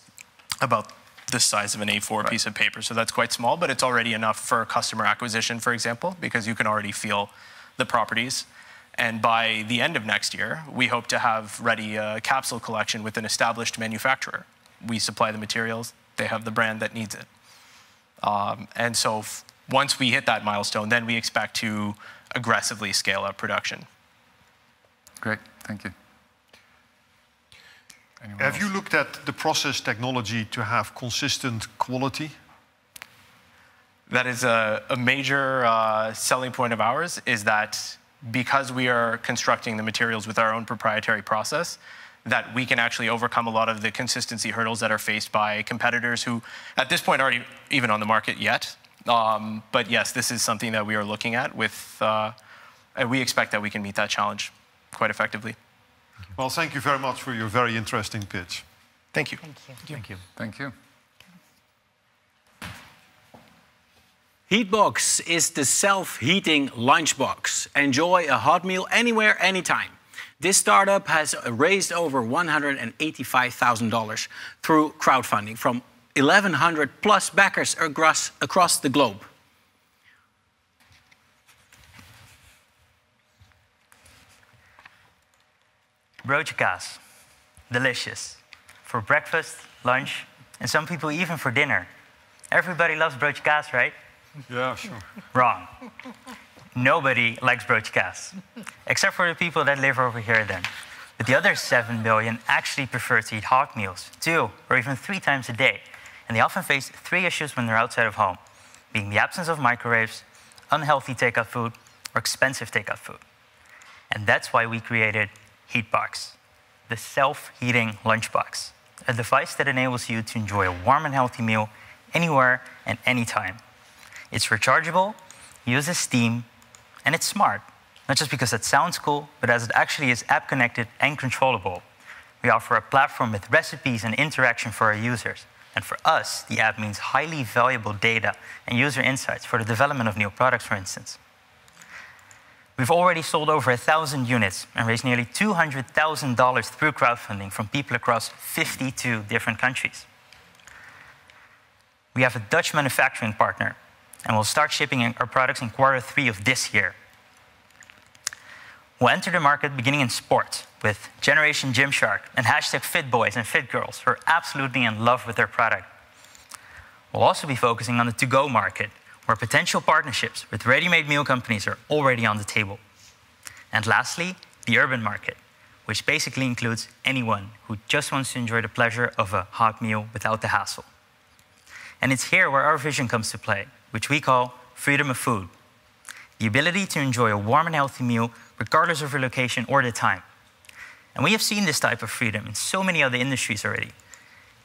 S18: about the size of an A4 piece of paper. So that's quite small, but it's already enough for customer acquisition, for example, because you can already feel the properties. And by the end of next year, we hope to have ready a capsule collection with an established manufacturer. We supply the materials, they have the brand that needs it. And so once we hit that milestone, then we expect to aggressively scale up production.
S11: Great, thank you.
S3: Have you looked at the process technology to have consistent quality?
S18: That is a major selling point of ours, is that because we are constructing the materials with our own proprietary process, that we can actually overcome a lot of the consistency hurdles that are faced by competitors who, at this point, aren't even on the market yet. But yes, this is something that we are looking at with, and we expect that we can meet that challenge quite effectively.
S3: Well, thank you very much for your very interesting pitch.
S18: Thank you.
S16: Thank you.
S11: Thank you. Thank you.
S1: Heatbox is the self-heating lunchbox. Enjoy a hot meal anywhere, anytime. This startup has raised over $185,000 through crowdfunding from 1,100 plus backers across the globe.
S7: Broodje kaas. Delicious. For breakfast, lunch, and some people even for dinner. Everybody loves broodje kaas, right?
S3: Yeah, sure.
S7: Wrong. Nobody likes broodje kaas. Except for the people that live over here then. But the other 7 billion actually prefer to eat hot meals 2 or even 3 times a day. And they often face 3 issues when they're outside of home, being the absence of microwaves, unhealthy takeout food, or expensive takeout food. And that's why we created Heatbox, the self-heating lunchbox, a device that enables you to enjoy a warm and healthy meal anywhere and anytime. It's rechargeable, uses steam, and it's smart. Not just because it sounds cool, but as it actually is app-connected and controllable. We offer a platform with recipes and interaction for our users. And for us, the app means highly valuable data and user insights for the development of new products, for instance. We've already sold over 1,000 units and raised nearly $200,000 through crowdfunding from people across 52 different countries. We have a Dutch manufacturing partner, and we'll start shipping our products in Q3 of this year. We'll enter the market beginning in sports with Generation Gymshark and #FitBoys and FitGirls who are absolutely in love with their product. We'll also be focusing on the to-go market, where potential partnerships with ready-made meal companies are already on the table. And lastly, the urban market, which basically includes anyone who just wants to enjoy the pleasure of a hot meal without the hassle. And it's here where our vision comes to play, which we call freedom of food. The ability to enjoy a warm and healthy meal regardless of your location or the time. And we have seen this type of freedom in so many other industries already.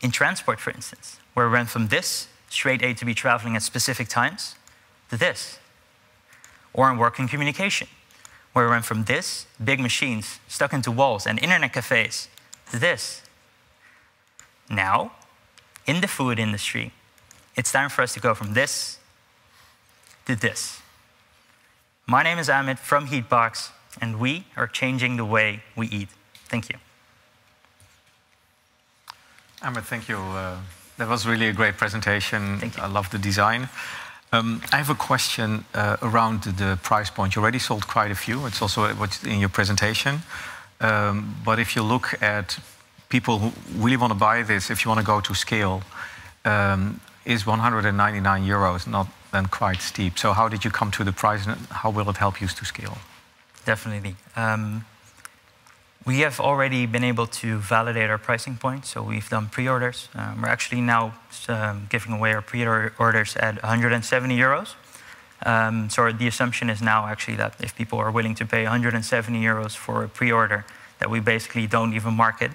S7: In transport, for instance, where we went from this, straight A to B traveling at specific times, to this. Or in work and communication, where we went from this, big machines stuck into walls and internet cafes, to this. Now, in the food industry, it's time for us to go from this to this. My name is Amit from Heatbox, and we are changing the way we eat. Thank you.
S14: Amit, thank you. That was really a great presentation.
S7: Thank you.
S14: I love the design. I have a question around the price point. You already sold quite a few. It's also what's in your presentation. But if you look at people who really want to buy this, if you want to go to scale, is 199 euros not then quite steep? So how did you come to the price, and how will it help you to scale?
S7: Definitely. We have already been able to validate our pricing point, so we've done pre-orders. We're actually now giving away our pre-orders at 170 euros. So the assumption is now actually that if people are willing to pay 170 euros for a pre-order that we basically don't even market,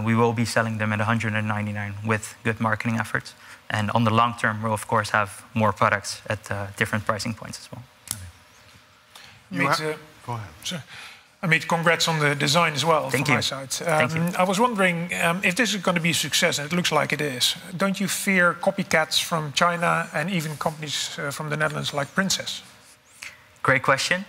S7: we will be selling them at 199 with good marketing efforts. And on the long term, we'll of course have more products at different pricing points as well.
S19: Go ahead. Sure. Amit, congrats on the design as well from my side.
S7: Thank you.
S19: I was wondering if this is going to be a success, and it looks like it is. Don't you fear copycats from China and even companies from the Netherlands like Princess?
S7: Great question.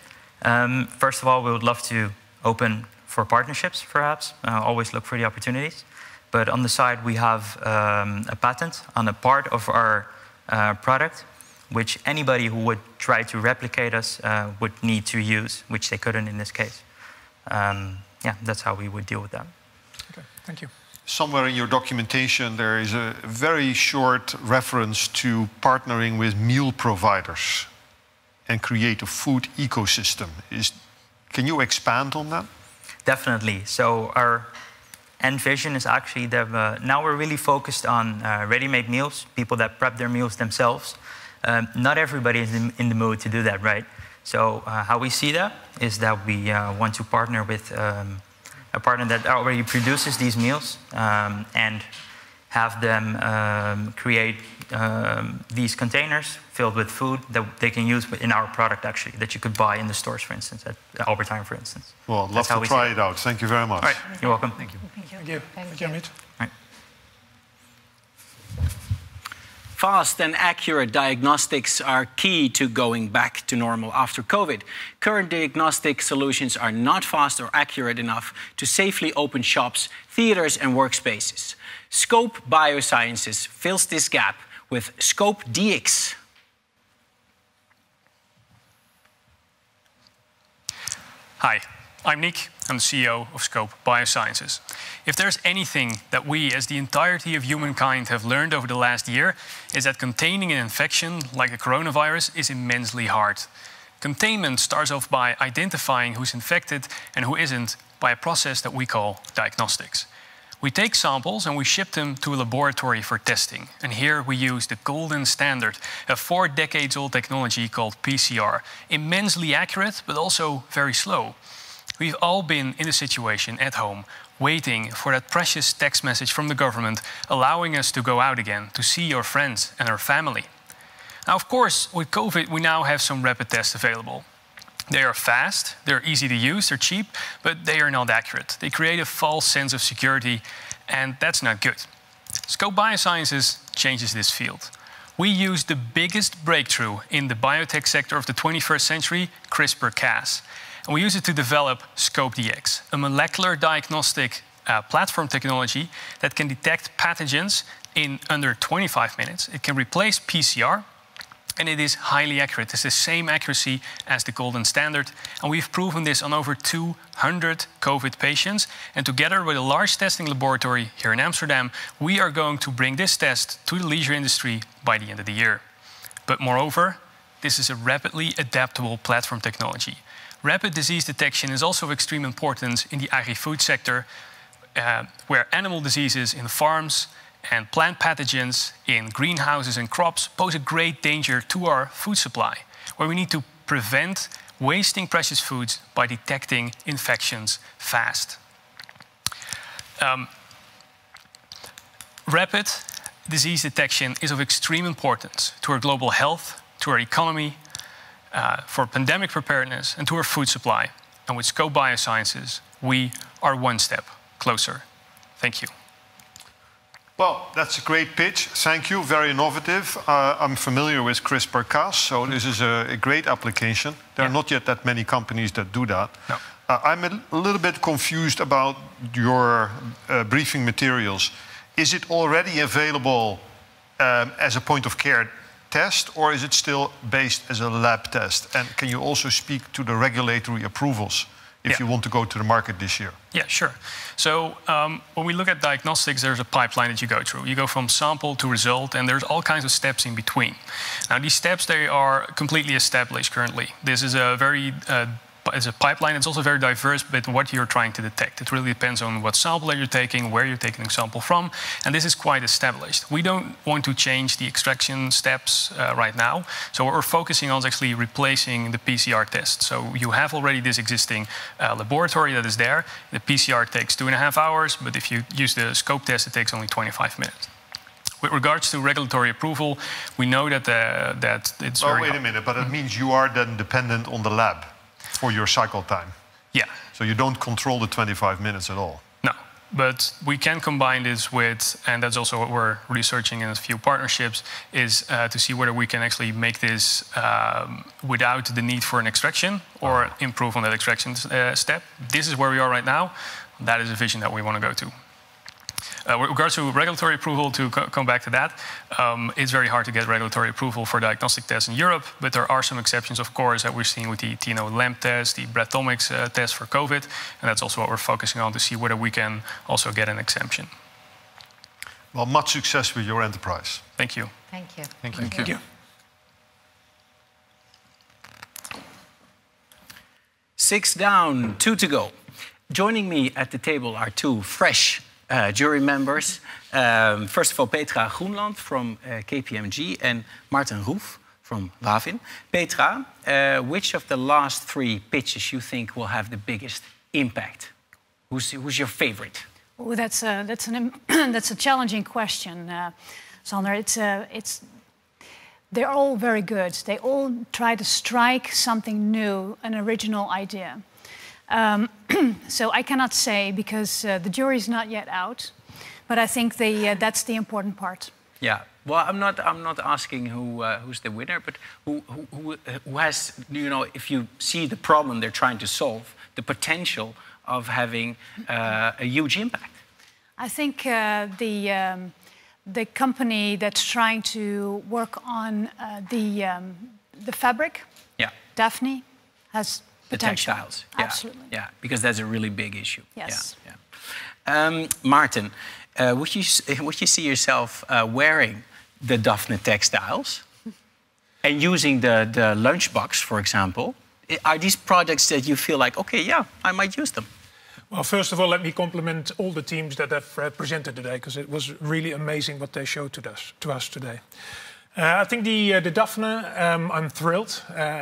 S7: First of all, we would love to open for partnerships, perhaps. Always look for the opportunities. But on the side, we have a patent on a part of our product, which anybody who would try to replicate us would need to use, which they couldn't in this case. Yeah, that's how we would deal with that.
S19: Okay, thank you.
S3: Somewhere in your documentation, there is a very short reference to partnering with meal providers and create a food ecosystem. Can you expand on that?
S7: Definitely. So our end vision is actually that now we're really focused on ready-made meals, people that prep their meals themselves. Not everybody is in the mood to do that, right? So how we see that is that we want to partner with a partner that already produces these meals and have them create these containers filled with food that they can use in our product, actually, that you could buy in the stores, for instance, at Albert Heijn, for instance.
S3: Well, I'd love to try it out. Thank you very much.
S7: All right, you're welcome. Thank you.
S19: Thank you. Thank you, Amit.
S1: Fast and accurate diagnostics are key to going back to normal after COVID. Current diagnostic solutions are not fast or accurate enough to safely open shops, theaters, and workspaces. Scope Biosciences fills this gap with Scope DX.
S20: Hi, I'm Nick. I'm the CEO of Scope Biosciences. If there's anything that we, as the entirety of humankind, have learned over the last year, is that containing an infection like a coronavirus is immensely hard. Containment starts off by identifying who's infected and who isn't by a process that we call diagnostics. We take samples and we ship them to a laboratory for testing. And here we use the golden standard, a 4-decades-old technology called PCR. Immensely accurate, but also very slow. We've all been in a situation at home, waiting for that precious text message from the government, allowing us to go out again, to see our friends and our family. Now, of course, with COVID, we now have some rapid tests available. They are fast, they're easy to use, they're cheap, but they are not accurate. They create a false sense of security, and that's not good. Scope Biosciences changes this field. We use the biggest breakthrough in the biotech sector of the 21st century, CRISPR-Cas. And we use it to develop Scope DX, a molecular diagnostic platform technology that can detect pathogens in under 25 minutes. It can replace PCR, and it is highly accurate. It's the same accuracy as the golden standard. And we've proven this on over 200 COVID patients. And together with a large testing laboratory here in Amsterdam, we are going to bring this test to the leisure industry by the end of the year. But moreover, this is a rapidly adaptable platform technology. Rapid disease detection is also of extreme importance in the agri-food sector, where animal diseases in farms and plant pathogens in greenhouses and crops pose a great danger to our food supply, where we need to prevent wasting precious foods by detecting infections fast. Rapid disease detection is of extreme importance to our global health, to our economy, for pandemic preparedness, and to our food supply. And with Scope Biosciences, we are one step closer. Thank you.
S3: Well, that's a great pitch. Thank you. Very innovative. I'm familiar with CRISPR-Cas, so this is a great application. There are not yet that many companies that do that.
S20: No.
S3: I'm a little bit confused about your briefing materials. Is it already available as a point-of-care test, or is it still based as a lab test? And can you also speak to the regulatory approvals if you want to go to the market this year?
S20: Yeah, sure. So when we look at diagnostics, there's a pipeline that you go through. You go from sample to result, and there's all kinds of steps in between. Now, these steps, they are completely established currently. This is a very it's a pipeline. It's also very diverse, but what you're trying to detect. It really depends on what sample that you're taking, where you're taking the sample from, and this is quite established. We don't want to change the extraction steps right now. So what we're focusing on is actually replacing the PCR test. So you have already this existing laboratory that is there. The PCR takes 2.5 hours, but if you use the scope test, it takes only 25 minutes. With regards to regulatory approval, we know that that it's very...
S3: wait a minute, but it means you are then dependent on the lab for your cycle time.
S20: Yeah.
S3: So you don't control the 25 minutes at all.
S20: No, but we can combine this with, and that's also what we're researching in a few partnerships, is to see whether we can actually make this without the need for an extraction or improve on that extraction step. This is where we are right now. That is a vision that we want to go to. With regards to regulatory approval, to come back to that, it's very hard to get regulatory approval for diagnostic tests in Europe, but there are some exceptions, of course, that we're seeing with the TNO-LAMP test, the Breatomics test for COVID, and that's also what we're focusing on to see whether we can also get an exemption.
S3: Well, much success with your enterprise.
S20: Thank you.
S16: Thank you.
S20: Thank you.
S3: Thank you.
S1: 6 down, 2 to go. Joining me at the table are 2 fresh jury members. First of all, Petra Groenland from KPMG and Martin Roef from Wavin. Petra, which of the last 3 pitches you think will have the biggest impact? Who's your favorite?
S13: Oh, that's a challenging question, Sander. They're all very good. They all try to strike something new, an original idea. So I cannot say because the jury is not yet out, but I think that's the important part.
S1: Yeah. Well, I'm not asking who's the winner, but who has, you know, if you see the problem they're trying to solve, the potential of having a huge impact.
S13: I think the company that's trying to work on the fabric, Daphne, has potential.
S1: The textiles. Yeah.
S13: Absolutely.
S1: Yeah, because that's a really big issue.
S13: Yes.
S1: Yeah. Martin, would you see yourself wearing the Daphne textiles? And using the Lunchbox, for example, are these products that you feel like, okay, yeah, I might use them?
S19: Well, first of all, let me compliment all the teams that have presented today, because it was really amazing what they showed to us today. I think the Daphne, I'm thrilled.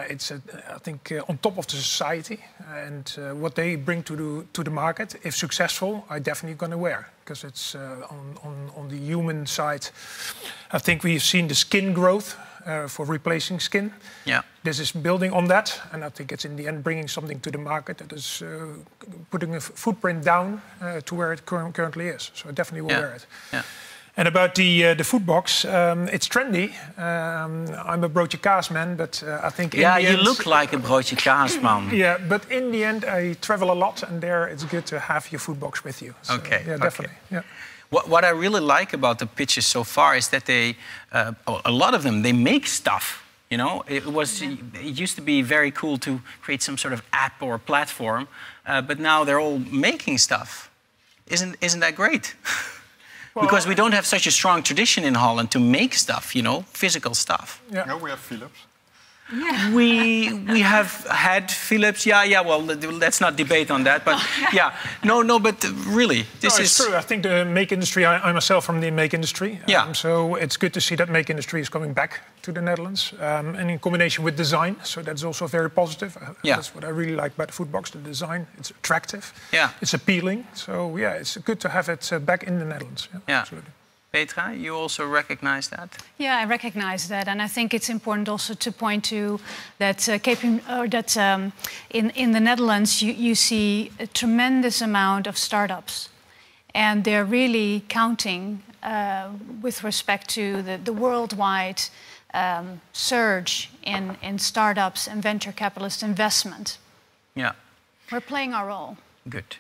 S19: It's, I think, on top of the society, and what they bring to the market, if successful, I'm definitely going to wear, because it's on the human side. I think we've seen the skin growth for replacing skin.
S1: Yeah.
S19: This is building on that, and I think it's in the end bringing something to the market that is putting a footprint down to where it currently is. So I definitely will wear it.
S1: Yeah.
S19: And about the food box, it's trendy. I'm a broodje kaas man, but I think in the end,
S1: you look like a broodje kaas man.
S19: Yeah, but in the end, I travel a lot, and there it's good to have your food box with you. So,
S1: Okay.
S19: Yeah, definitely.
S1: Okay.
S19: Yeah.
S1: What I really like about the pitches so far is that they, a lot of them, they make stuff. You know, it used to be very cool to create some sort of app or platform, but now they're all making stuff. Isn't that great? Well, because we don't have such a strong tradition in Holland to make stuff, you know, physical stuff.
S19: Yeah.
S10: No, we have Philips.
S1: Yeah. We have had Philips. Yeah. Well, let's not debate on that. But yeah, no. But really, this is
S19: true. I think the make industry. I myself from the make industry.
S1: Yeah.
S19: So it's good to see that make industry is coming back to the Netherlands, and in combination with design. So that's also very positive.
S1: Yeah.
S19: That's what I really like about the food box. The design. It's attractive.
S1: Yeah.
S19: It's appealing. So yeah, it's good to have it back in the Netherlands.
S1: Yeah.
S19: Absolutely.
S1: Petra, you also recognize that?
S13: Yeah, I recognize that, and I think it's important also to point to that in the Netherlands you see a tremendous amount of startups, and they're really counting with respect to the worldwide surge in startups and venture capitalist investment.
S1: Yeah,
S13: we're playing our role.
S1: Good.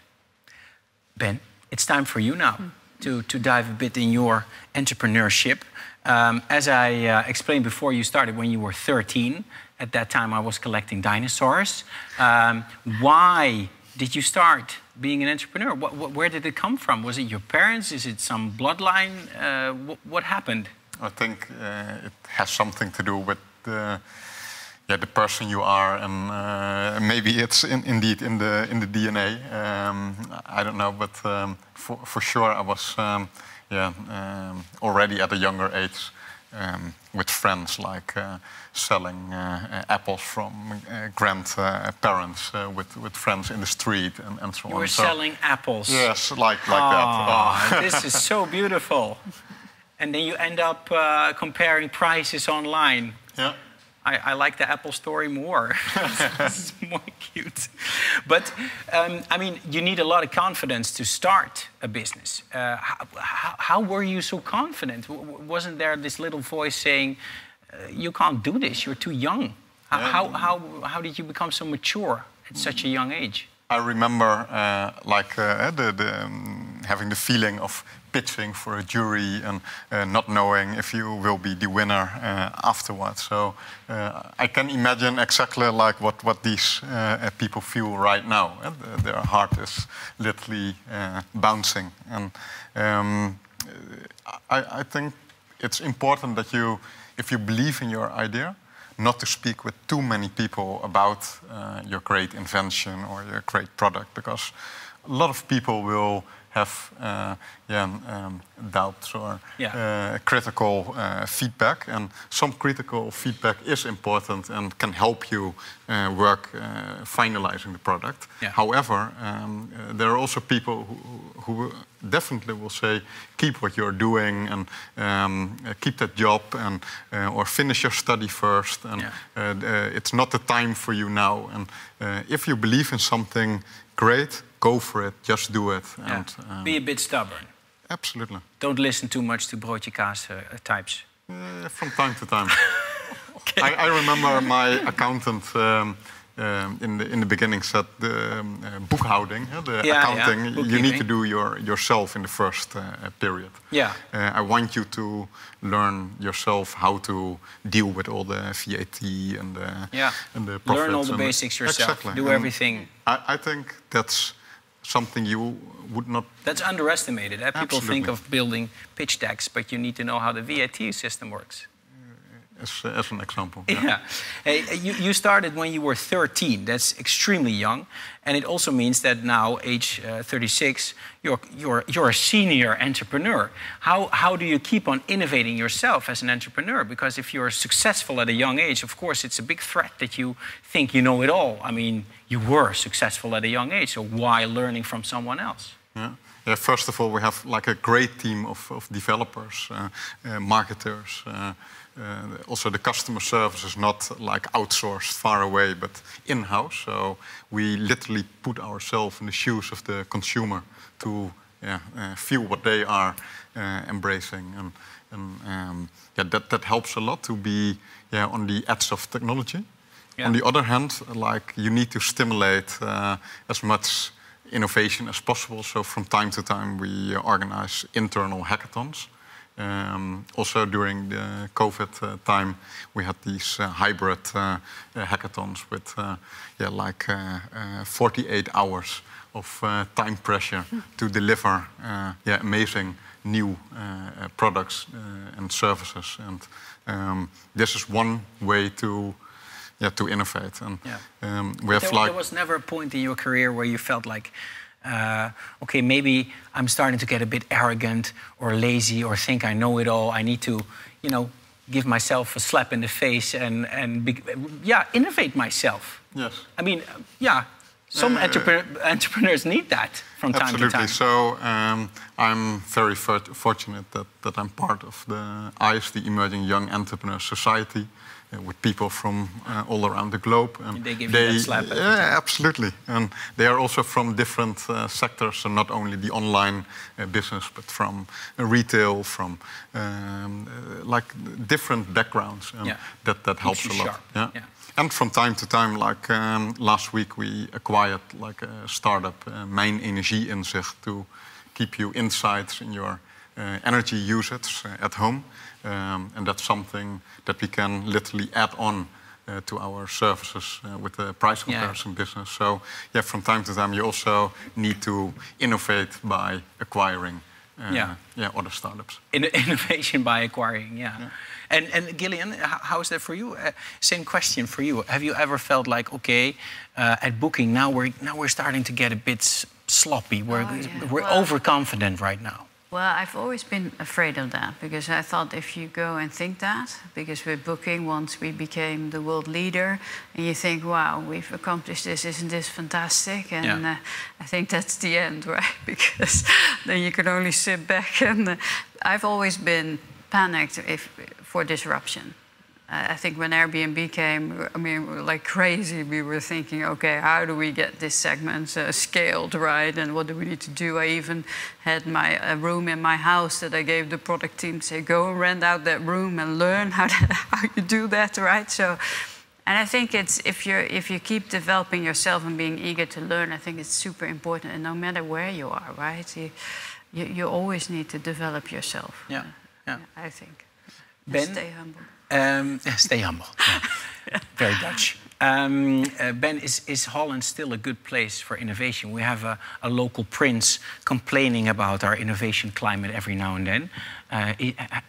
S1: Ben, it's time for you now. To dive a bit in your entrepreneurship. As I explained before you started, when you were 13, at that time I was collecting dinosaurs. Why did you start being an entrepreneur? Where did it come from? Was it your parents? Is it some bloodline? What happened?
S10: I think it has something to do with the person you are, and maybe it's indeed in the DNA. I don't know, but for sure I was already at a younger age with friends, like selling apples from grandparents with friends in the street and so on.
S1: You were selling apples.
S10: Yes, like that.
S1: Oh. This is so beautiful. And then you end up comparing prices online.
S10: Yeah.
S1: I like the Apple story more. It's more cute. But, I mean, you need a lot of confidence to start a business. How were you so confident? Wasn't there this little voice saying, you can't do this, you're too young? How did you become so mature at such a young age?
S10: I remember having the feeling of pitching for a jury and not knowing if you will be the winner afterwards. So I can imagine exactly like what these people feel right now. Their heart is literally bouncing. And I think it's important that you, if you believe in your idea, not to speak with too many people about your great invention or your great product, because a lot of people will have doubts or critical feedback, and some critical feedback is important and can help you work finalizing the product.
S1: Yeah.
S10: However, there are also people who definitely will say, keep what you're doing and keep that job, and or finish your study first, and it's not the time for you now. And if you believe in something great, go for it, just do it.
S1: Yeah.
S10: And,
S1: be a bit stubborn.
S10: Absolutely.
S1: Don't listen too much to broodje kaas types.
S10: From time to time. Okay. I remember my accountant in the beginning said the boekhouding, accounting, you need to do yourself in the first period.
S1: Yeah.
S10: I want you to learn yourself how to deal with all the VAT and the profits.
S1: Learn all the basics yourself.
S10: Exactly.
S1: Do everything.
S10: I think that's something you would not...
S1: That's underestimated. People
S10: Absolutely.
S1: think of building pitch decks, but you need to know how the VAT system works.
S10: as an example.
S1: Yeah. Hey, you started when you were 13. That's extremely young. And it also means that now, age 36, you're a senior entrepreneur. How do you keep on innovating yourself as an entrepreneur? Because if you're successful at a young age, of course, it's a big threat that you think you know it all. I mean, you were successful at a young age, so why learning from someone else?
S10: Yeah. Yeah, first of all, we have like a great team of developers, marketers. Also, the customer service is not like outsourced far away, but in-house. So we literally put ourselves in the shoes of the consumer to feel what they are embracing, and that helps a lot to be on the edge of technology. Yeah. On the other hand, like you need to stimulate as much innovation as possible. So from time to time we organize internal hackathons. Also during the COVID time we had these hybrid hackathons with 48 hours of time pressure to deliver amazing new products and services. And this is one way to innovate. And we have
S1: there was never a point in your career where you felt like, okay, maybe I'm starting to get a bit arrogant or lazy or think I know it all. I need to, give myself a slap in the face and innovate myself.
S10: Yes.
S1: I mean, some entrepreneurs need that from time to time.
S10: So I'm very fortunate that I'm part of the ICE, the Emerging Young Entrepreneur Society, with people from all around the globe.
S1: And they give you that slap.
S10: Yeah, absolutely. And they are also from different sectors, so not only the online business, but from retail, from like different backgrounds. And that helps a lot. Yeah. And from time to time, like last week, we acquired like a startup, Mijn Energieinzicht, to keep you insights in your energy usage at home. And that's something that we can literally add on to our services with the price comparison business. So from time to time you also need to innovate by acquiring other startups.
S1: Innovation by acquiring, And Gillian, how is that for you? Same question for you. Have you ever felt like, okay, at Booking now we're starting to get a bit sloppy. We're overconfident right now.
S9: Well, I've always been afraid of that, because I thought if you go and think that, because with Booking, once we became the world leader, and you think, wow, we've accomplished this, isn't this fantastic? And I think that's the end, right? Because then you can only sit back. And I've always been panicked for disruption. I think when Airbnb came, I mean, we were like crazy. We were thinking, okay, how do we get this segment scaled, right? And what do we need to do? I even had a room in my house that I gave the product team, say, go and rent out that room and learn how you do that, right? So, and I think it's if you keep developing yourself and being eager to learn, I think it's super important. And no matter where you are, right? You always need to develop yourself.
S1: Yeah.
S9: I think.
S1: Ben?
S9: Stay humble.
S1: Stay humble. Very Dutch. Ben, is Holland still a good place for innovation? We have a local prince complaining about our innovation climate every now and then.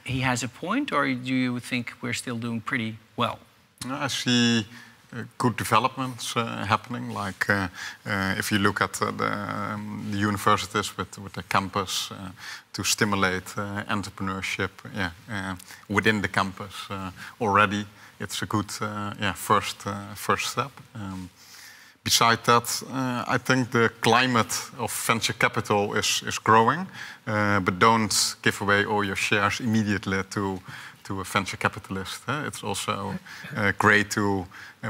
S1: He has a point, or do you think we're still doing pretty well?
S10: I see good developments happening. Like if you look at the universities with the campus to stimulate entrepreneurship within the campus already, it's a good first step. Beside that, I think the climate of venture capital is growing, but don't give away all your shares immediately to a venture capitalist. It's also great to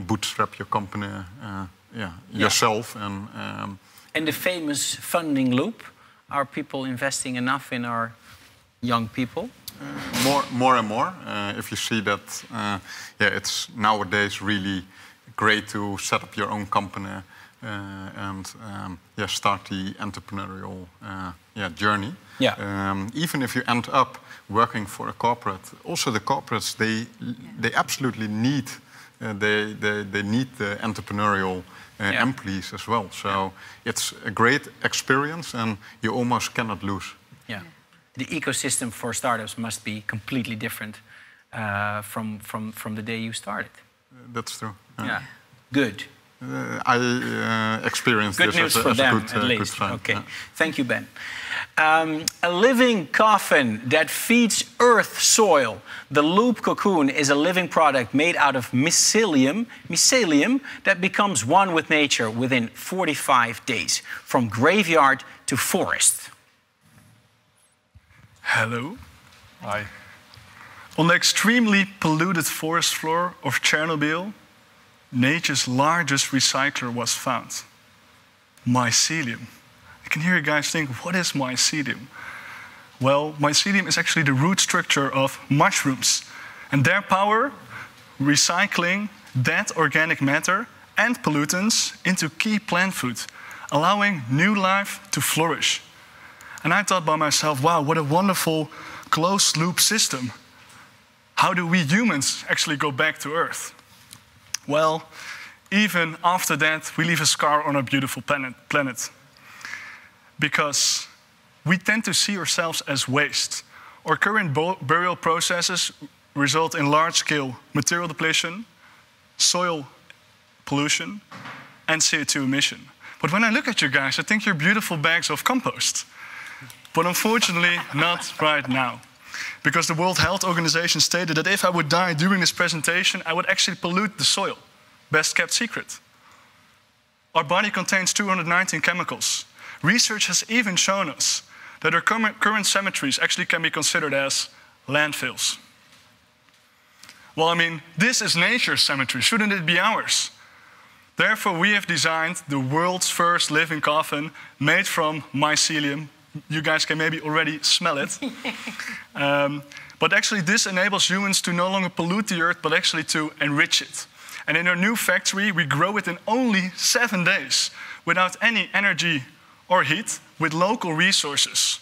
S10: bootstrap your company yourself.
S1: And the famous funding loop, are people investing enough in our young people?
S10: More and more. If you see that, it's nowadays really great to set up your own company and start the entrepreneurial journey. Even if you end up working for a corporate, also the corporates, they absolutely need they need the entrepreneurial employees as well. So it's a great experience, and you almost cannot lose.
S1: The ecosystem for startups must be completely different from the day you started.
S10: That's true.
S1: Yeah. Good.
S10: I experienced
S1: good
S10: this
S1: news
S10: as
S1: for
S10: a
S1: them,
S10: good,
S1: at least.
S10: good
S1: Okay.
S10: yeah.
S1: Thank you, Ben. A living coffin that feeds earth soil. The loop cocoon is a living product made out of mycelium that becomes one with nature within 45 days, from graveyard to forest.
S21: Hello. Hi. On the extremely polluted forest floor of Chernobyl, nature's largest recycler was found. Mycelium. I can hear you guys think, what is mycelium? Well, mycelium is actually the root structure of mushrooms, and their power, recycling dead organic matter and pollutants into key plant food, allowing new life to flourish. And I thought by myself, wow, what a wonderful closed-loop system. How do we humans actually go back to Earth? Well, even after that, we leave a scar on our beautiful planet. Because we tend to see ourselves as waste. Our current burial processes result in large-scale material depletion, soil pollution, and CO2 emission. But when I look at you guys, I think you're beautiful bags of compost. But unfortunately, not right now. Because the World Health Organization stated that if I would die during this presentation, I would actually pollute the soil. Best kept secret. Our body contains 219 chemicals. Research has even shown us that our current cemeteries actually can be considered as landfills. Well, I mean, this is nature's cemetery. Shouldn't it be ours? Therefore, we have designed the world's first living coffin made from mycelium. You guys can maybe already smell it. But actually, this enables humans to no longer pollute the earth, but actually to enrich it. And in our new factory, we grow it in only 7 days, without any energy or heat, with local resources.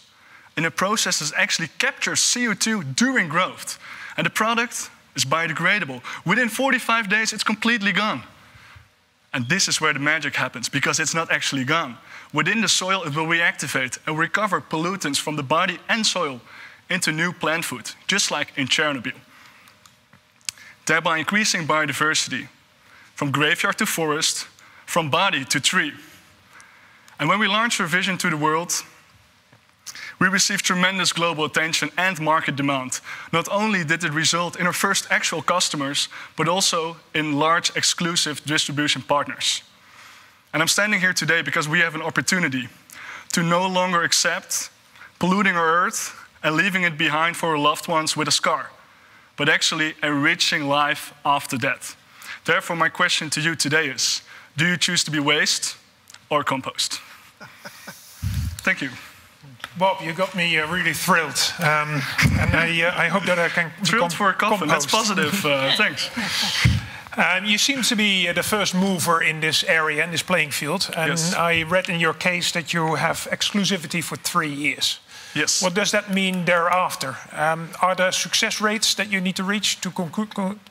S21: And the process actually captures CO2 during growth. And the product is biodegradable. Within 45 days, it's completely gone. And this is where the magic happens, because it's not actually gone. Within the soil, it will reactivate and recover pollutants from the body and soil into new plant food, just like in Chernobyl, thereby increasing biodiversity from graveyard to forest, from body to tree. And when we launched our vision to the world, we received tremendous global attention and market demand. Not only did it result in our first actual customers, but also in large exclusive distribution partners. And I'm standing here today because we have an opportunity to no longer accept polluting our earth and leaving it behind for our loved ones with a scar, but actually enriching life after death. Therefore, my question to you today is, do you choose to be waste or compost? Thank you.
S19: Bob, you got me really thrilled. And I hope that I can
S21: thrilled for a coffin, that's positive. Thanks.
S19: You seem to be the first mover in this area, in this playing field. And
S21: yes.
S19: I read in your case that you have exclusivity for 3 years.
S21: Yes.
S19: What does that mean thereafter? Are there success rates that you need to reach to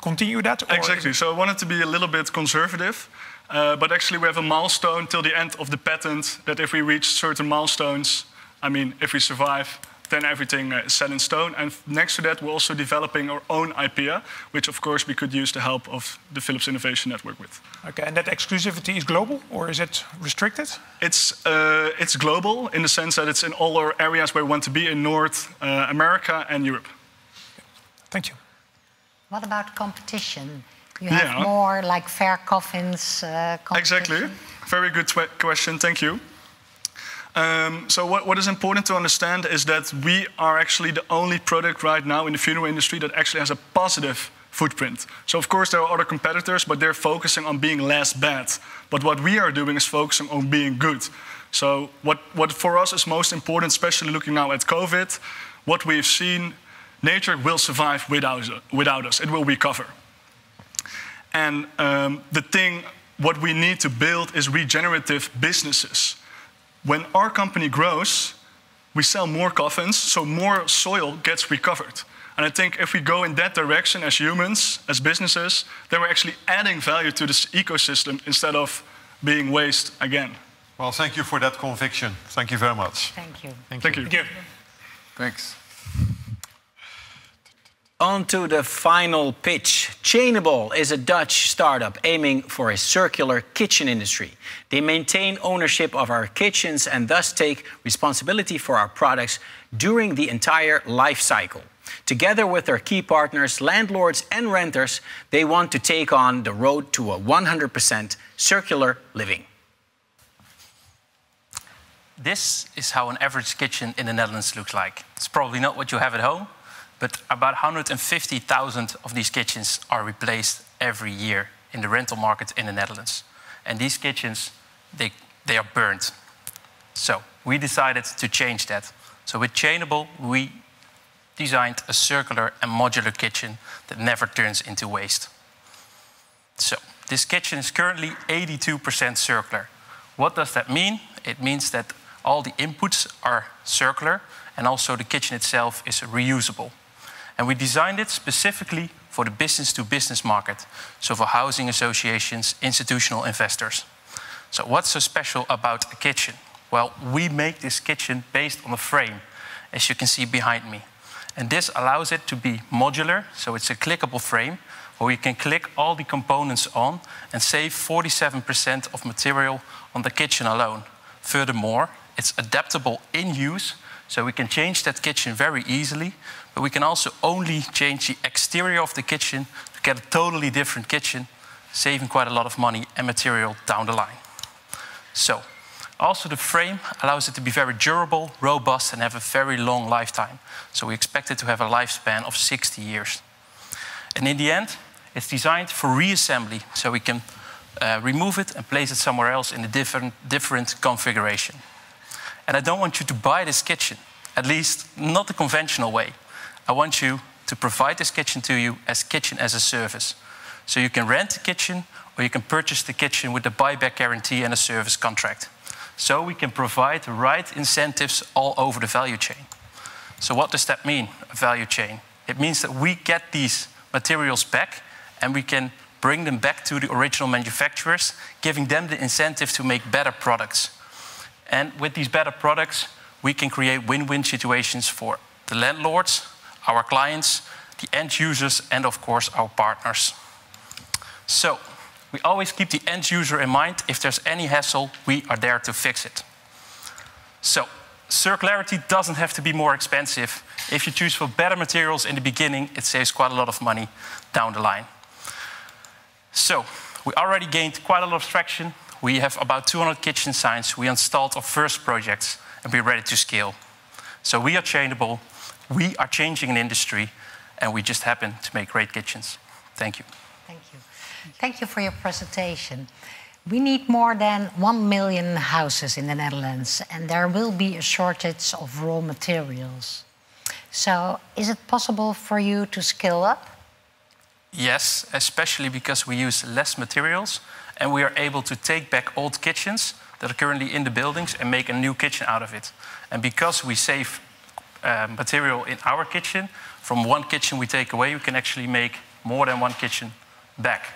S19: continue that?
S21: Exactly. So I wanted to be a little bit conservative. But actually we have a milestone till the end of the patent that if we reach certain milestones, I mean, if we survive, then everything is set in stone. And next to that, we're also developing our own IP, which of course we could use the help of the Philips Innovation Network with.
S19: Okay, and that exclusivity is global, or is it restricted?
S21: It's global in the sense that it's in all our areas where we want to be in North America and Europe.
S19: Thank you.
S16: What about competition? You have more like fair coffins competition?
S21: Exactly. Very good question. Thank you. So what is important to understand is that we are actually the only product right now in the funeral industry that actually has a positive footprint. So of course there are other competitors, but they're focusing on being less bad. But what we are doing is focusing on being good. So what for us is most important, especially looking now at COVID, what we've seen, nature will survive without us. It will recover. And what we need to build is regenerative businesses. When our company grows, we sell more coffins, so more soil gets recovered. And I think if we go in that direction as humans, as businesses, then we're actually adding value to this ecosystem instead of being waste again.
S3: Well, thank you for that conviction. Thank you very much.
S16: Thank you.
S21: Thank you.
S19: Thank you.
S11: Thanks.
S1: On to the final pitch. Chainable is a Dutch startup aiming for a circular kitchen industry. They maintain ownership of our kitchens and thus take responsibility for our products during the entire life cycle. Together with their key partners, landlords and renters, they want to take on the road to a 100% circular living.
S5: This is how an average kitchen in the Netherlands looks like. It's probably not what you have at home, but about 150,000 of these kitchens are replaced every year in the rental market in the Netherlands. And these kitchens, they are burned. So we decided to change that. So with Chainable, we designed a circular and modular kitchen that never turns into waste. So this kitchen is currently 82% circular. What does that mean? It means that all the inputs are circular and also the kitchen itself is reusable. And we designed it specifically for the business-to-business market, so for housing associations, institutional investors. So what's so special about a kitchen? Well, we make this kitchen based on a frame, as you can see behind me. And this allows it to be modular, so it's a clickable frame where you can click all the components on and save 47% of material on the kitchen alone. Furthermore, it's adaptable in use, so we can change that kitchen very easily, but we can also only change the exterior of the kitchen to get a totally different kitchen, saving quite a lot of money and material down the line. So, also the frame allows it to be very durable, robust, and have a very long lifetime. So we expect it to have a lifespan of 60 years. And in the end, it's designed for reassembly, so we can remove it and place it somewhere else in a different configuration. And I don't want you to buy this kitchen, at least not the conventional way. I want you to provide this kitchen to you as kitchen as a service. So you can rent the kitchen or you can purchase the kitchen with a buyback guarantee and a service contract. So we can provide the right incentives all over the value chain. So what does that mean, a value chain? It means that we get these materials back and we can bring them back to the original manufacturers, giving them the incentive to make better products. And with these better products, we can create win-win situations for the landlords, our clients, the end users, and of course, our partners. So, we always keep the end user in mind. If there's any hassle, we are there to fix it. So, circularity doesn't have to be more expensive. If you choose for better materials in the beginning, it saves quite a lot of money down the line. So, we already gained quite a lot of traction. We have about 200 kitchen signs. We installed our first projects, and we're ready to scale. So we are Chainable, we are changing an industry, and we just happen to make great kitchens. Thank you.
S16: Thank you. Thank you for your presentation. We need more than 1 million houses in the Netherlands, and there will be a shortage of raw materials. So is it possible for you to scale up?
S5: Yes, especially because we use less materials, and we are able to take back old kitchens that are currently in the buildings and make a new kitchen out of it. And because we save material in our kitchen, from one kitchen we take away, we can actually make more than one kitchen back.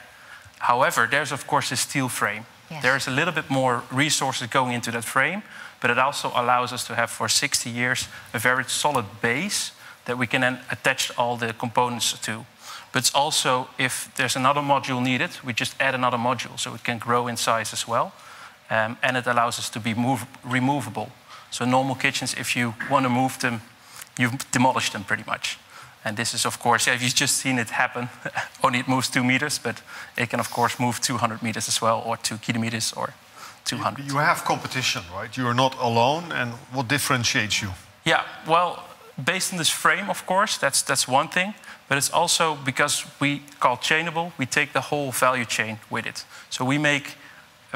S5: However, there's of course a steel frame. Yes. There's a little bit more resources going into that frame, but it also allows us to have for 60 years a very solid base that we can then attach all the components to. But it's also, if there's another module needed, we just add another module, so it can grow in size as well. And it allows us to be removable. So normal kitchens, if you want to move them, you demolish them pretty much. And this is, of course, you've just seen it happen. Only it moves 2 meters, but it can, of course, move 200 meters as well, or 2 kilometers, or 200.
S3: You have competition, right? You are not alone, and what differentiates you?
S5: Yeah, well, based on this frame, of course, that's one thing. But it's also because we call Chainable, we take the whole value chain with it. So we make,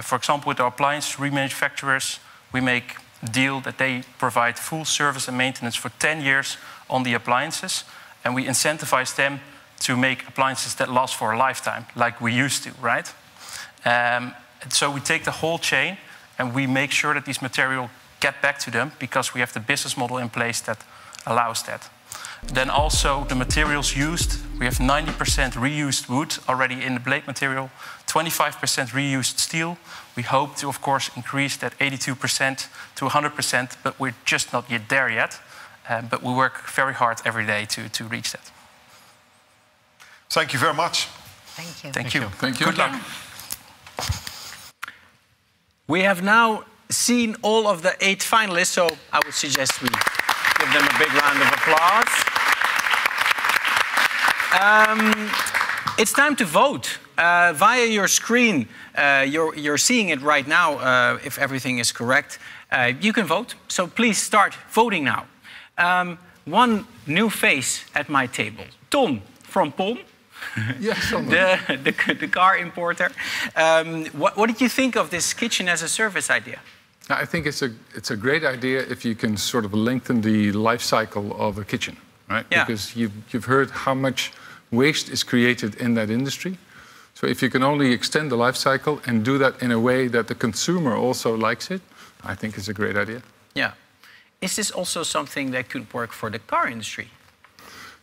S5: for example, with our appliance remanufacturers, we make a deal that they provide full service and maintenance for 10 years on the appliances. And we incentivize them to make appliances that last for a lifetime, like we used to, right? So we take the whole chain and we make sure that these materials get back to them because we have the business model in place that allows that. Then also the materials used, we have 90% reused wood already in the blade material, 25% reused steel. We hope to, of course, increase that 82% to 100%, but we're just not yet there yet. But we work very hard every day to reach that.
S3: Thank you very much.
S16: Thank you.
S5: Thank you.
S11: Thank you.
S5: Good luck.
S1: We have now seen all of the 8 finalists, so I would suggest we give them a big round of applause. It's time to vote. Via your screen, you're seeing it right now, if everything is correct. You can vote, so please start voting now. One new face at my table. Tom from POM.
S11: Yes,
S1: the car importer. What did you think of this kitchen as a service idea?
S11: I think it's a great idea if you can sort of lengthen the life cycle of a kitchen, right?
S1: Yeah.
S11: Because you've heard how much waste is created in that industry. So if you can only extend the life cycle and do that in a way that the consumer also likes it, I think it's a great idea.
S1: Yeah. Is this also something that could work for the car industry?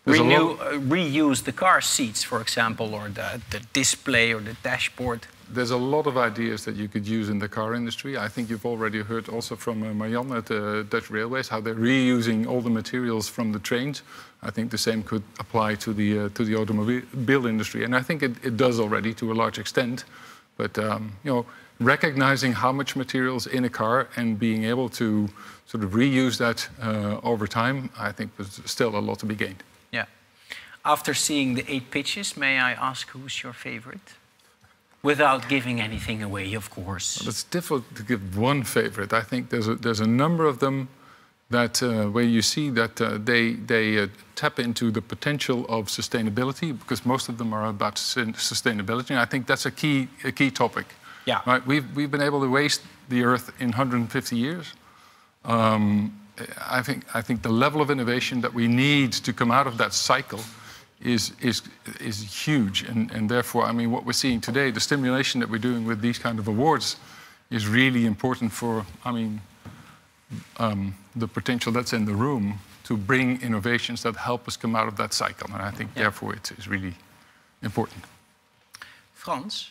S1: Reuse the car seats, for example, or the display or the dashboard?
S11: There's a lot of ideas that you could use in the car industry. I think you've already heard also from Marjan at the Dutch Railways how they're reusing all the materials from the trains. I think the same could apply to the automobile industry, and I think it does already to a large extent. But you know, recognizing how much materials in a car and being able to sort of reuse that over time, I think there's still a lot to be gained.
S1: Yeah. After seeing the 8 pitches, may I ask who's your favorite? Without giving anything away, of course.
S11: Well, it's difficult to give one favorite. I think there's a number of them that where you see that they tap into the potential of sustainability, because most of them are about sustainability. And I think that's a key topic.
S1: Yeah.
S11: Right? We've been able to waste the Earth in 150 years. I think the level of innovation that we need to come out of that cycle is huge, and therefore, I mean, what we're seeing today, the stimulation that we're doing with these kind of awards, is really important for, I mean, the potential that's in the room to bring innovations that help us come out of that cycle, and I think therefore it is really important.
S1: Frans,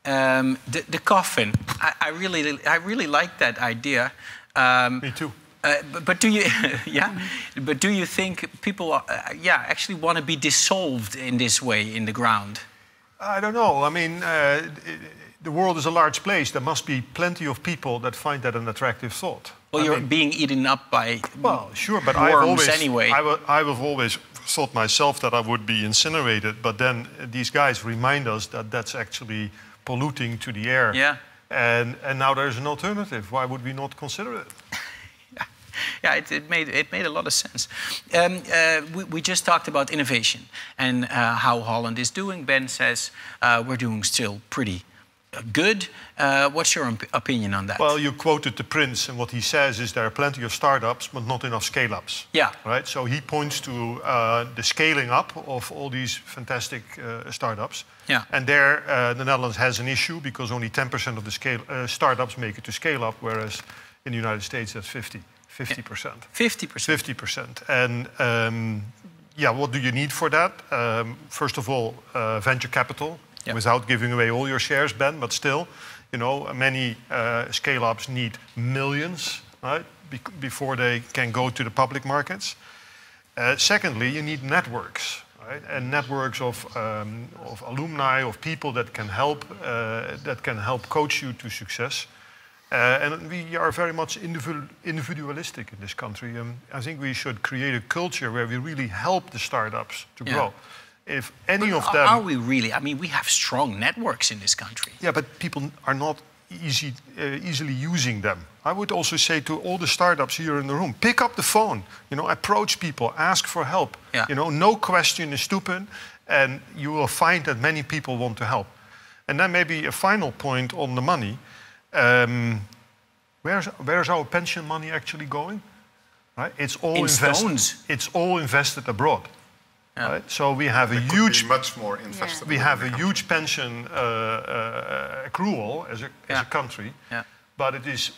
S1: the coffin. I really like that idea.
S3: Me too.
S1: But do you, But do you think people, actually want to be dissolved in this way in the ground?
S3: I don't know. I mean, the world is a large place. There must be plenty of people that find that an attractive thought.
S1: Well, you're being eaten up by
S3: sure, but
S1: worms anyway.
S3: I've always thought myself that I would be incinerated, but then these guys remind us that that's actually polluting to the air.
S1: Yeah.
S3: And now there's an alternative. Why would we not consider it?
S1: Yeah, it made a lot of sense. We just talked about innovation and how Holland is doing. Ben says we're doing still pretty good. What's your opinion on that?
S3: Well, you quoted the Prince, and what he says is there are plenty of startups, but not enough scale-ups.
S1: Yeah.
S3: Right. So he points to the scaling up of all these fantastic startups.
S1: Yeah.
S3: And there, the Netherlands has an issue because only 10% of the startups make it to scale up, whereas in the United States that's 50%. 50%. And what do you need for that? First of all, venture capital. Yep. Without giving away all your shares, Ben, but still, you know, many scale-ups need millions, right, before they can go to the public markets. Secondly, you need networks, right, and networks of alumni, of people that can help coach you to success. And we are very much individualistic in this country. I think we should create a culture where we really help the startups to grow. If any of them...
S1: Are we really? I mean, we have strong networks in this country.
S3: Yeah, but people are not easily using them. I would also say to all the startups here in the room, pick up the phone, you know, approach people, ask for help.
S1: Yeah.
S3: You know, no question is stupid, and you will find that many people want to help. And then maybe a final point on the money. Where's our pension money actually going? Right? It's all invested abroad. Yeah. Right? So we have a huge,
S10: much more invested.
S3: We have a huge pension accrual as a country, but it is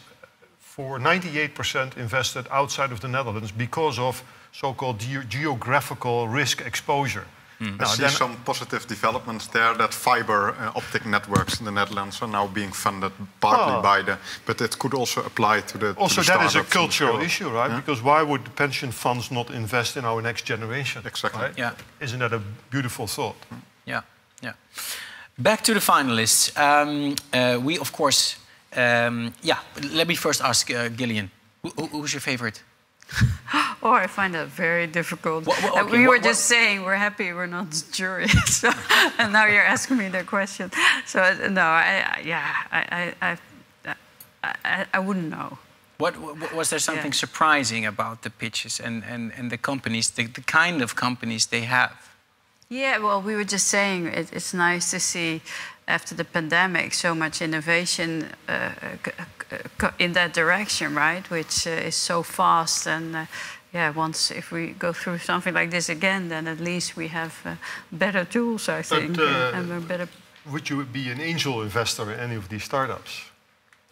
S3: for 98% invested outside of the Netherlands because of so-called geographical risk exposure.
S10: I see some positive developments there, that fiber optic networks in the Netherlands are now being funded partly by but it could also apply to the
S3: Also,
S10: to the
S3: that is a
S10: startups
S3: cultural issue, right? Yeah? Because why would the pension funds not invest in our next generation?
S10: Exactly.
S3: Right?
S1: Yeah.
S3: Isn't that a beautiful thought?
S1: Yeah, yeah. Back to the finalists. We, of course, yeah, let me first ask Gillian, who's your favorite?
S9: Oh, I find that very difficult.
S1: Okay,
S9: we were just saying we're happy we're not the jury, so, and now you're asking me that question. So no, I wouldn't know.
S1: Was there something surprising about the pitches and the companies, the kind of companies they have?
S9: Yeah, well, we were just saying it's nice to see after the pandemic so much innovation in that direction, right? Which is so fast and yeah, if we go through something like this again, then at least we have better tools, I think, and we're better.
S3: Would you be an angel investor in any of these startups?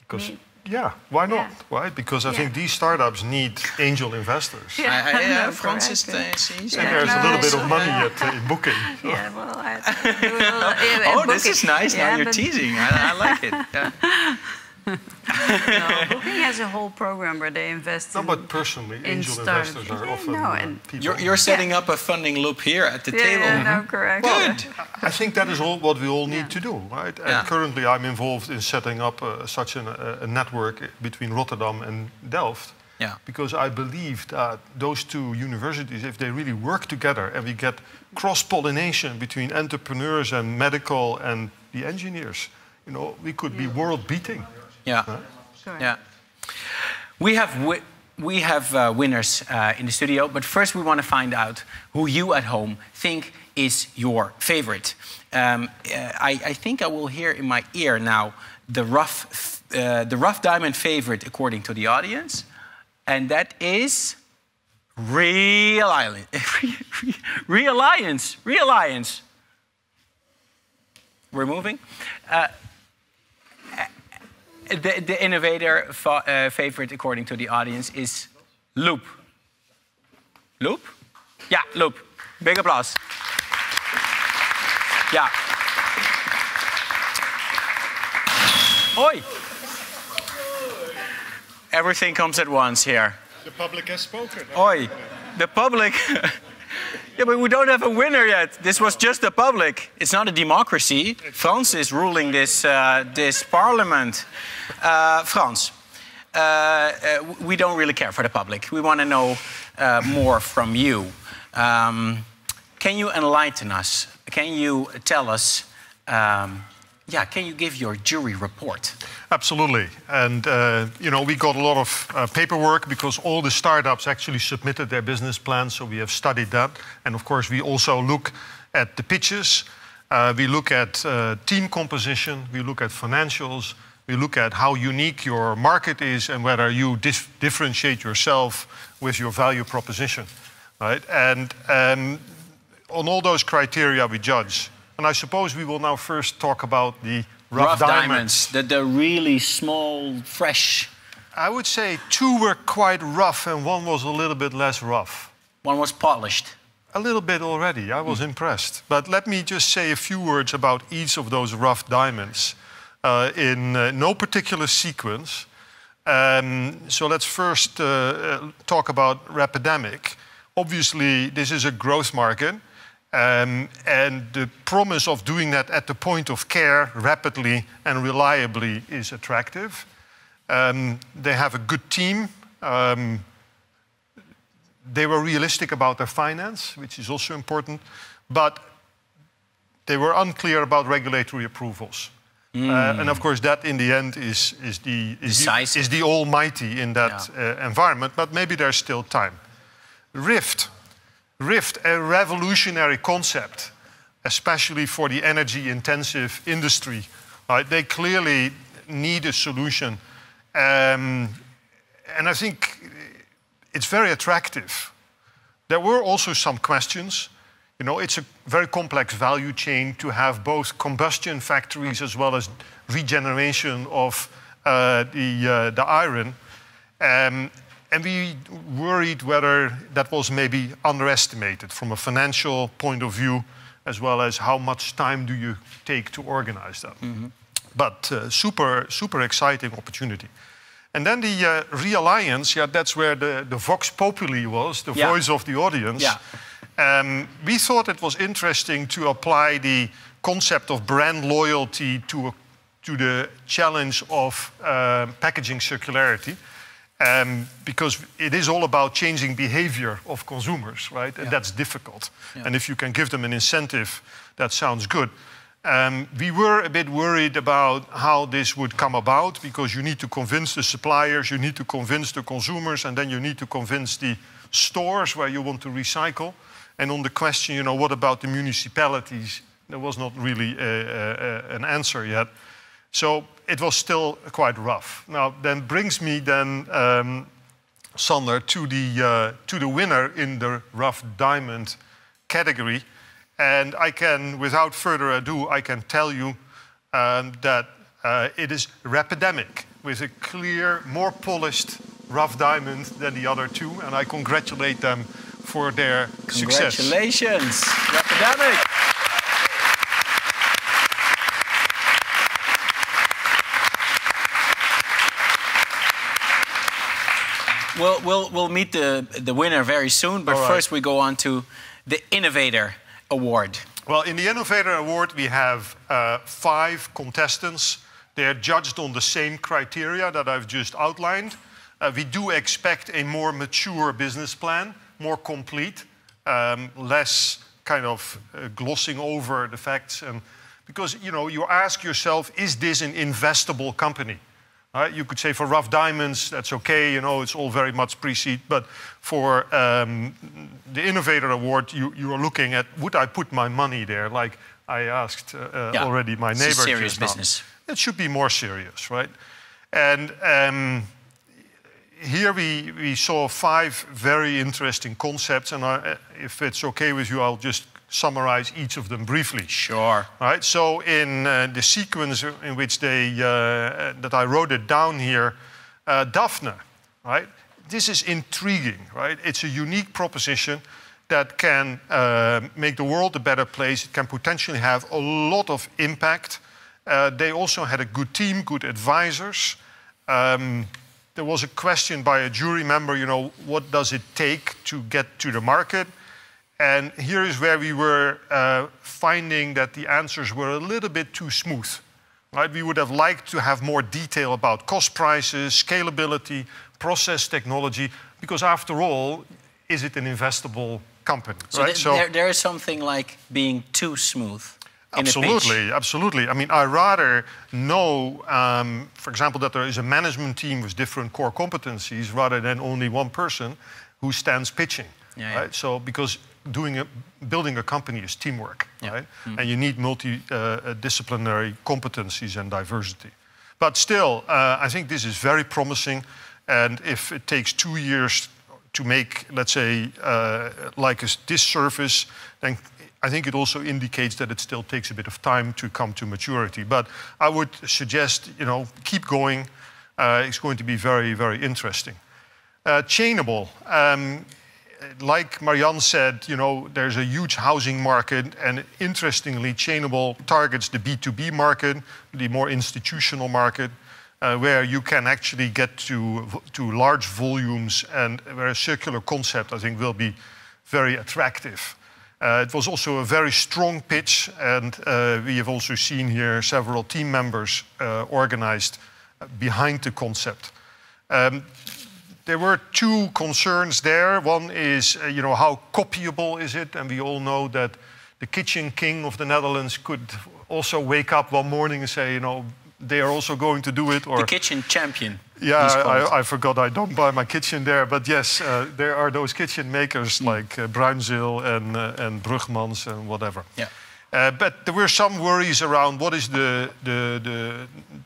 S3: Because yeah, why not? Yeah. Right? Because I think these startups need angel investors.
S1: Yeah, Francis
S3: sees. And there's a little bit of money in booking. So.
S9: Yeah, well,
S1: oh, this is nice. Now you're teasing. I like it. Yeah.
S9: No, Booking has a whole program where they invest in.
S3: No, but personally, angel investors are often people.
S1: You're setting up a funding loop here at the table.
S9: Yeah, no, correct.
S1: Good.
S3: I think that is what we all need to do, right? And currently, I'm involved in setting up such a network between Rotterdam and Delft.
S1: Yeah.
S3: Because I believe that those two universities, if they really work together and we get cross-pollination between entrepreneurs and medical and the engineers, you know, we could be world-beating.
S1: Yeah, yeah. We have winners in the studio, but first we want to find out who you at home think is your favorite. I think I will hear in my ear now the rough diamond favorite according to the audience, and that is ReAlliance. ReAlliance. We're moving. The innovator favorite, according to the audience, is Loop. Loop? Yeah, Loop. Big applause. Yeah. Oi! Everything comes at once here.
S3: The public has spoken.
S1: Oi! The public... Yeah, but we don't have a winner yet. This was just the public. It's not a democracy. France is ruling this parliament. Frans, we don't really care for the public. We want to know more from you. Can you enlighten us? Can you tell us, can you give your jury report?
S3: Absolutely. And, you know, we got a lot of paperwork because all the startups actually submitted their business plans, so we have studied that. And, of course, we also look at the pitches. We look at team composition. We look at financials. We look at how unique your market is and whether you differentiate yourself with your value proposition, right? And on all those criteria, we judge. And I suppose we will now first talk about the rough diamonds.
S1: The really small, fresh.
S3: I would say two were quite rough and one was a little bit less rough.
S1: One was polished.
S3: A little bit already. I was impressed. But let me just say a few words about each of those rough diamonds in no particular sequence. So let's first talk about Rapidemic. Obviously, this is a growth market. And the promise of doing that at the point of care rapidly and reliably is attractive. They have a good team. They were realistic about their finance, which is also important, but they were unclear about regulatory approvals. And of course, that in the end is the almighty in that environment, but maybe there's still time. Rift, a revolutionary concept, especially for the energy-intensive industry. They clearly need a solution. And I think it's very attractive. There were also some questions. You know, it's a very complex value chain to have both combustion factories as well as regeneration of the iron. And we worried whether that was maybe underestimated from a financial point of view, as well as how much time do you take to organize that. But super exciting opportunity. And then the ReAlliance, that's where the Vox Populi was, the voice of the audience. We thought it was interesting to apply the concept of brand loyalty to the challenge of packaging circularity. Because it is all about changing behavior of consumers, right? And that's difficult. And if you can give them an incentive, that sounds good. We were a bit worried about how this would come about, because you need to convince the suppliers, you need to convince the consumers, and then you need to convince the stores where you want to recycle. And on the question, you know, what about the municipalities? There was not really an answer yet. So it was still quite rough. Now, then brings me then, Sander, to the winner in the rough diamond category. And I can, without further ado, I can tell you that it is Rapidemic, with a clear, more polished rough diamond than the other two. And I congratulate them for their success.
S1: Congratulations, Rapidemic. We'll meet the winner very soon, but first we go on to the Innovator Award.
S3: Well, in the Innovator Award we have 5 contestants. They're judged on the same criteria that I've just outlined. We do expect a more mature business plan, more complete, less kind of glossing over the facts. And because, you know, you ask yourself, is this an investable company? You could say for rough diamonds, that's okay, you know, it's all very much pre-seed. But for the Innovator Award, you are looking at, would I put my money there? Like I asked already my neighbor.
S1: It's a serious business.
S3: It should be more serious, right? And here we saw 5 very interesting concepts. And if it's okay with you, I'll just summarize each of them briefly.
S1: Sure.
S3: Right. So in the sequence in which they that I wrote it down here, Daphne, right? This is intriguing, right? It's a unique proposition that can make the world a better place. It can potentially have a lot of impact. They also had a good team, good advisors. There was a question by a jury member, you know, what does it take to get to the market? And here is where we were finding that the answers were a little bit too smooth. Right? We would have liked to have more detail about cost prices, scalability, process technology, because after all, is it an investable company?
S1: So,
S3: right?
S1: There is something like being too smooth.
S3: Absolutely, absolutely. I mean, I rather know, for example, that there is a management team with different core competencies rather than only one person who stands pitching. Right? So, because building a company is teamwork, right? And you need multidisciplinary competencies and diversity. But still, I think this is very promising. And if it takes 2 years to make, let's say, like this service, then I think it also indicates that it still takes a bit of time to come to maturity. But I would suggest, you know, keep going. It's going to be very, very interesting. Chainable. Like Marianne said, you know, there's a huge housing market, and interestingly, Chainable targets the B2B market, the more institutional market, where you can actually get to large volumes, and where a circular concept, I think, will be very attractive. It was also a very strong pitch, and we have also seen here several team members organized behind the concept. There were 2 concerns there. One is, you know, how copyable is it? And we all know that the kitchen king of the Netherlands could also wake up one morning and say, you know, they are also going to do it. Or
S1: the kitchen champion.
S3: Yeah, I forgot I don't buy my kitchen there. But yes, there are those kitchen makers like Bruinzeel and Brugmans and whatever.
S1: Yeah.
S3: But there were some worries around what is the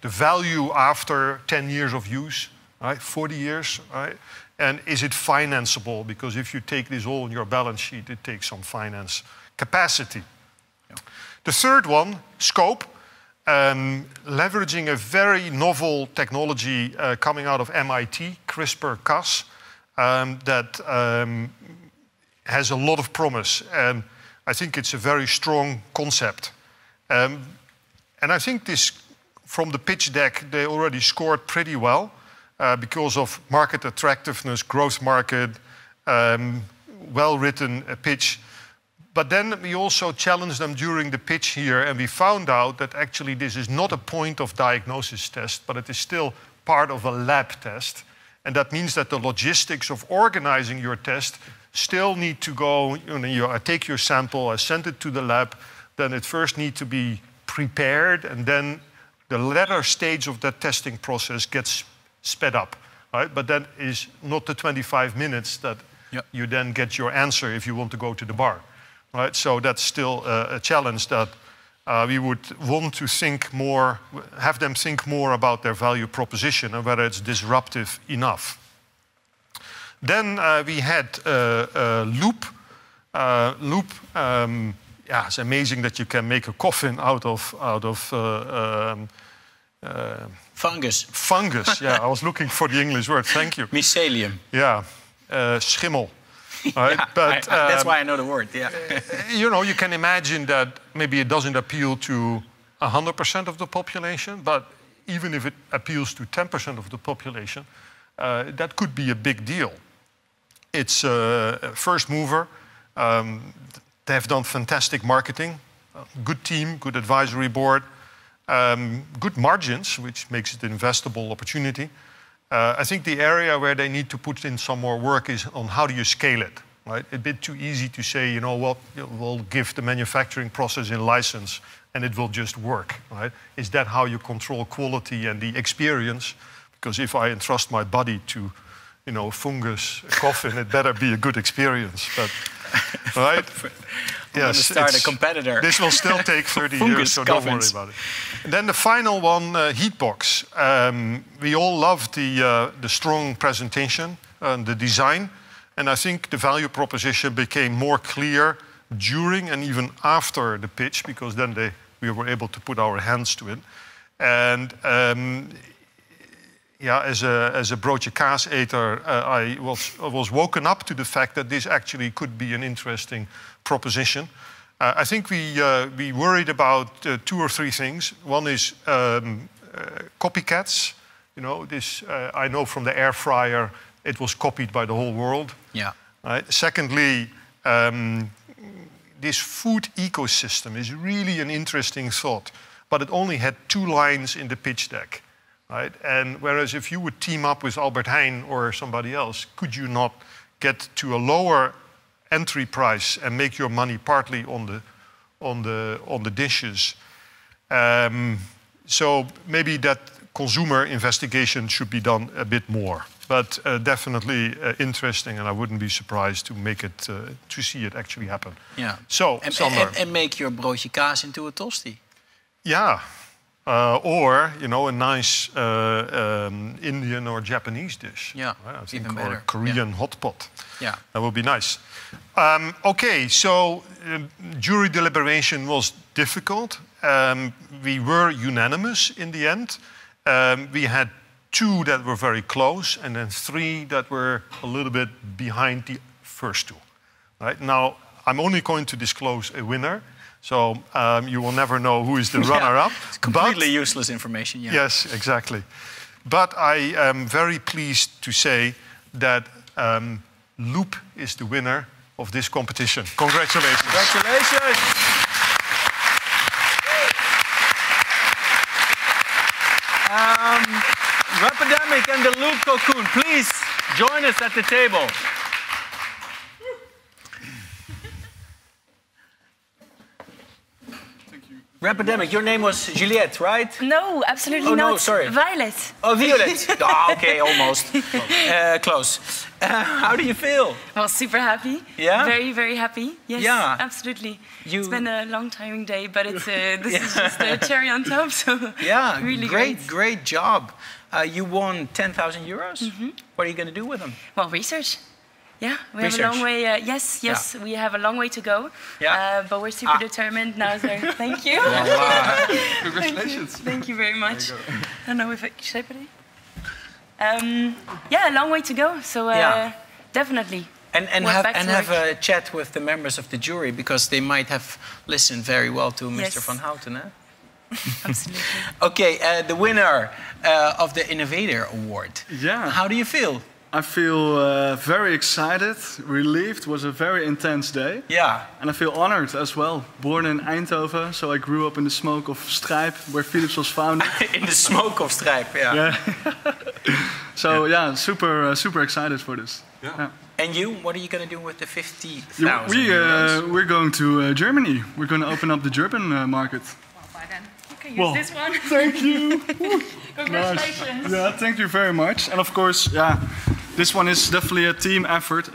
S3: value after 10 years of use. Right, 40 years, right? And is it financeable? Because if you take this all on your balance sheet, it takes some finance capacity. Yeah. The third one, scope, leveraging a very novel technology coming out of MIT, CRISPR-Cas, that has a lot of promise. And I think it's a very strong concept. And I think this, from the pitch deck, they already scored pretty well. Because of market attractiveness, growth market, well-written pitch. But then we also challenged them during the pitch here, and we found out that actually this is not a point of diagnosis test, but it is still part of a lab test. And that means that the logistics of organizing your test still need to go, I take your sample, I send it to the lab, then it first needs to be prepared, and then the latter stage of that testing process gets sped up, right? But that is not the 25 minutes that you then get your answer if you want to go to the bar, right? So that's still a challenge that we would want to think more, have them think more about their value proposition and whether it's disruptive enough. Then we had Loop. Yeah, it's amazing that you can make a coffin out of
S1: fungus.
S3: Fungus, yeah. I was looking for the English word. Thank you.
S1: Mycelium.
S3: Yeah, schimmel. Right?
S1: Yeah,
S3: but
S1: that's why I know the word. Yeah.
S3: You can imagine that maybe it doesn't appeal to 100% of the population, but even if it appeals to 10% of the population, that could be a big deal. It's a first mover. They have done fantastic marketing, good team, good advisory board, good margins, which makes it an investable opportunity. I think the area where they need to put in some more work is on how do you scale it, right? A bit too easy to say, you know what, we'll give the manufacturing process in license and it will just work, right? Is that how you control quality and the experience? Because if I entrust my body to, fungus, coffin, it better be a good experience, but, right?
S1: I'm going to start a competitor.
S3: This will still take 30 years, so don't worry about it. And then the final one, Heatbox. We all loved the strong presentation and the design. And I think the value proposition became more clear during and even after the pitch, because then we were able to put our hands to it. And as a broodje kaas eater, I was woken up to the fact that this actually could be an interesting proposition. I think we worried about 2 or 3 things. One is copycats. I know from the air fryer, it was copied by the whole world.
S1: Yeah.
S3: Right? Secondly, this food ecosystem is really an interesting thought, but it only had 2 lines in the pitch deck. Right? And whereas if you would team up with Albert Heijn or somebody else, could you not get to a lower entry price and make your money partly on the dishes? So maybe that consumer investigation should be done a bit more. But definitely interesting, and I wouldn't be surprised to make it to see it actually happen.
S1: Yeah.
S3: So
S1: and make your broodje kaas into a tosti.
S3: Yeah. Or a nice Indian or Japanese dish.
S1: Yeah,
S3: right? I think,
S1: even better.
S3: Or Korean hot pot.
S1: Yeah,
S3: that would be nice. Okay, so jury deliberation was difficult. We were unanimous in the end. We had 2 that were very close, and then 3 that were a little bit behind the first 2. Right now, I'm only going to disclose a winner. So you will never know who is the runner-up.
S1: It's completely useless information. Yeah.
S3: Yes, exactly. But I am very pleased to say that Loop is the winner of this competition. Congratulations.
S1: Congratulations. Rapidemic and the Loop Cocoon, please join us at the table. Rapidemic, your name was Juliette, right?
S15: No, absolutely not.
S1: No, sorry.
S15: Violet.
S1: Oh, Violet. Okay, almost. Close. How do you feel?
S15: Well, super happy.
S1: Yeah?
S15: Very, very happy. Yes,
S1: yeah.
S15: Absolutely. It's been a long, tiring day, but it's this is just the cherry on top, so
S1: yeah,
S15: really
S1: great job. You won 10,000 euros. Mm-hmm. What are you going to do with them?
S15: Well, research. Yeah, we have a long way. Yes, we have a long way to go.
S1: Yeah.
S15: But we're super determined now, so thank you.
S1: Wow.
S15: Congratulations. Thank you very much. I don't know if I shape it. Yeah, a long way to go. So definitely.
S1: And have a chat with the members of the jury, because they might have listened very well to Mr. Van Houten. Eh?
S15: Absolutely.
S1: Okay, the winner of the Innovator Award.
S21: Yeah.
S1: How do you feel?
S21: I feel very excited, relieved. It was a very intense day.
S1: Yeah.
S21: And I feel honored as well. Born in Eindhoven, so I grew up in the smoke of Strijp, where Philips was founded.
S1: In the smoke of Strijp, yeah.
S21: So yeah, super excited for this. Yeah.
S1: And you, what are you going to do with the 50,000
S21: We're going to Germany. We're going to open up the German market.
S13: Well, by then you can use this one.
S21: Thank you.
S13: Congratulations.
S21: Nice. Yeah, thank you very much. And of course, this one is definitely a team effort.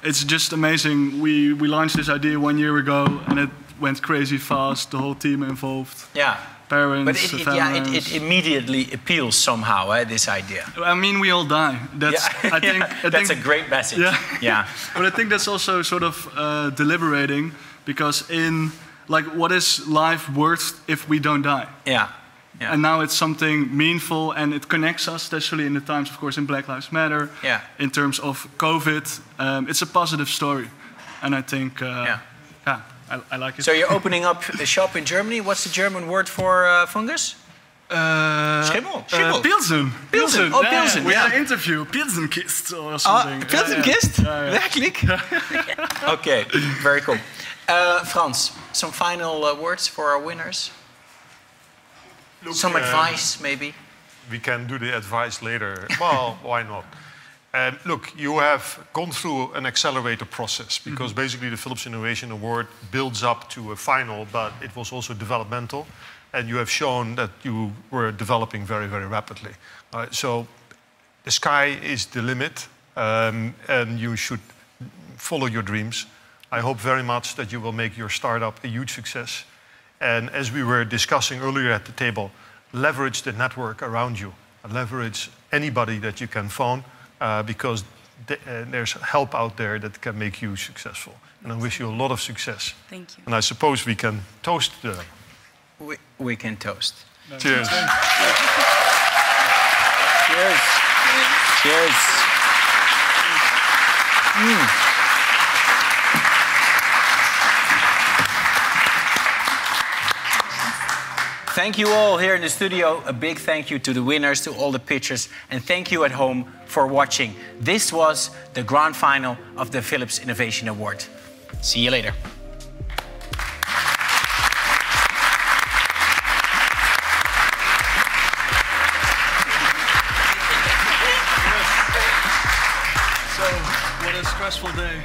S21: It's just amazing. We launched this idea 1 year ago, and it went crazy fast. The whole team involved.
S1: Yeah.
S21: Parents,
S1: but it immediately appeals somehow, this idea.
S21: I mean, we all die. I think
S1: that's a great message. Yeah.
S21: But I think that's also sort of deliberating, because what is life worth if we don't die?
S1: Yeah.
S21: And now it's something meaningful, and it connects us, especially in the times, of course, in Black Lives Matter.
S1: Yeah.
S21: In terms of COVID, it's a positive story, and I think, I like it.
S1: So you're opening up a shop in Germany. What's the German word for fungus? Schimmel.
S21: Pilsen.
S1: Pilsen. Oh, Pilsen.
S21: We had an interview. Pilsenkist or something.
S1: Pilsenkist? Werkelijk? Okay, very cool. Frans, some final words for our winners?
S3: Look,
S1: some advice, maybe?
S3: We can do the advice later. Well, why not? Look, you have gone through an accelerator process, because basically the Philips Innovation Award builds up to a final, but it was also developmental. And you have shown that you were developing very, very rapidly. So the sky is the limit, and you should follow your dreams. I hope very much that you will make your startup a huge success. And as we were discussing earlier at the table, leverage the network around you. Leverage anybody that you can phone, because there's help out there that can make you successful. And I wish you a lot of success.
S15: Thank you.
S3: And I suppose we can toast them.
S1: We can toast.
S3: Cheers.
S1: Cheers. Cheers. Thank you all here in the studio. A big thank you to the winners, to all the pitchers, and thank you at home for watching. This was the grand final of the Philips Innovation Award. See you later.
S21: So, what a stressful day.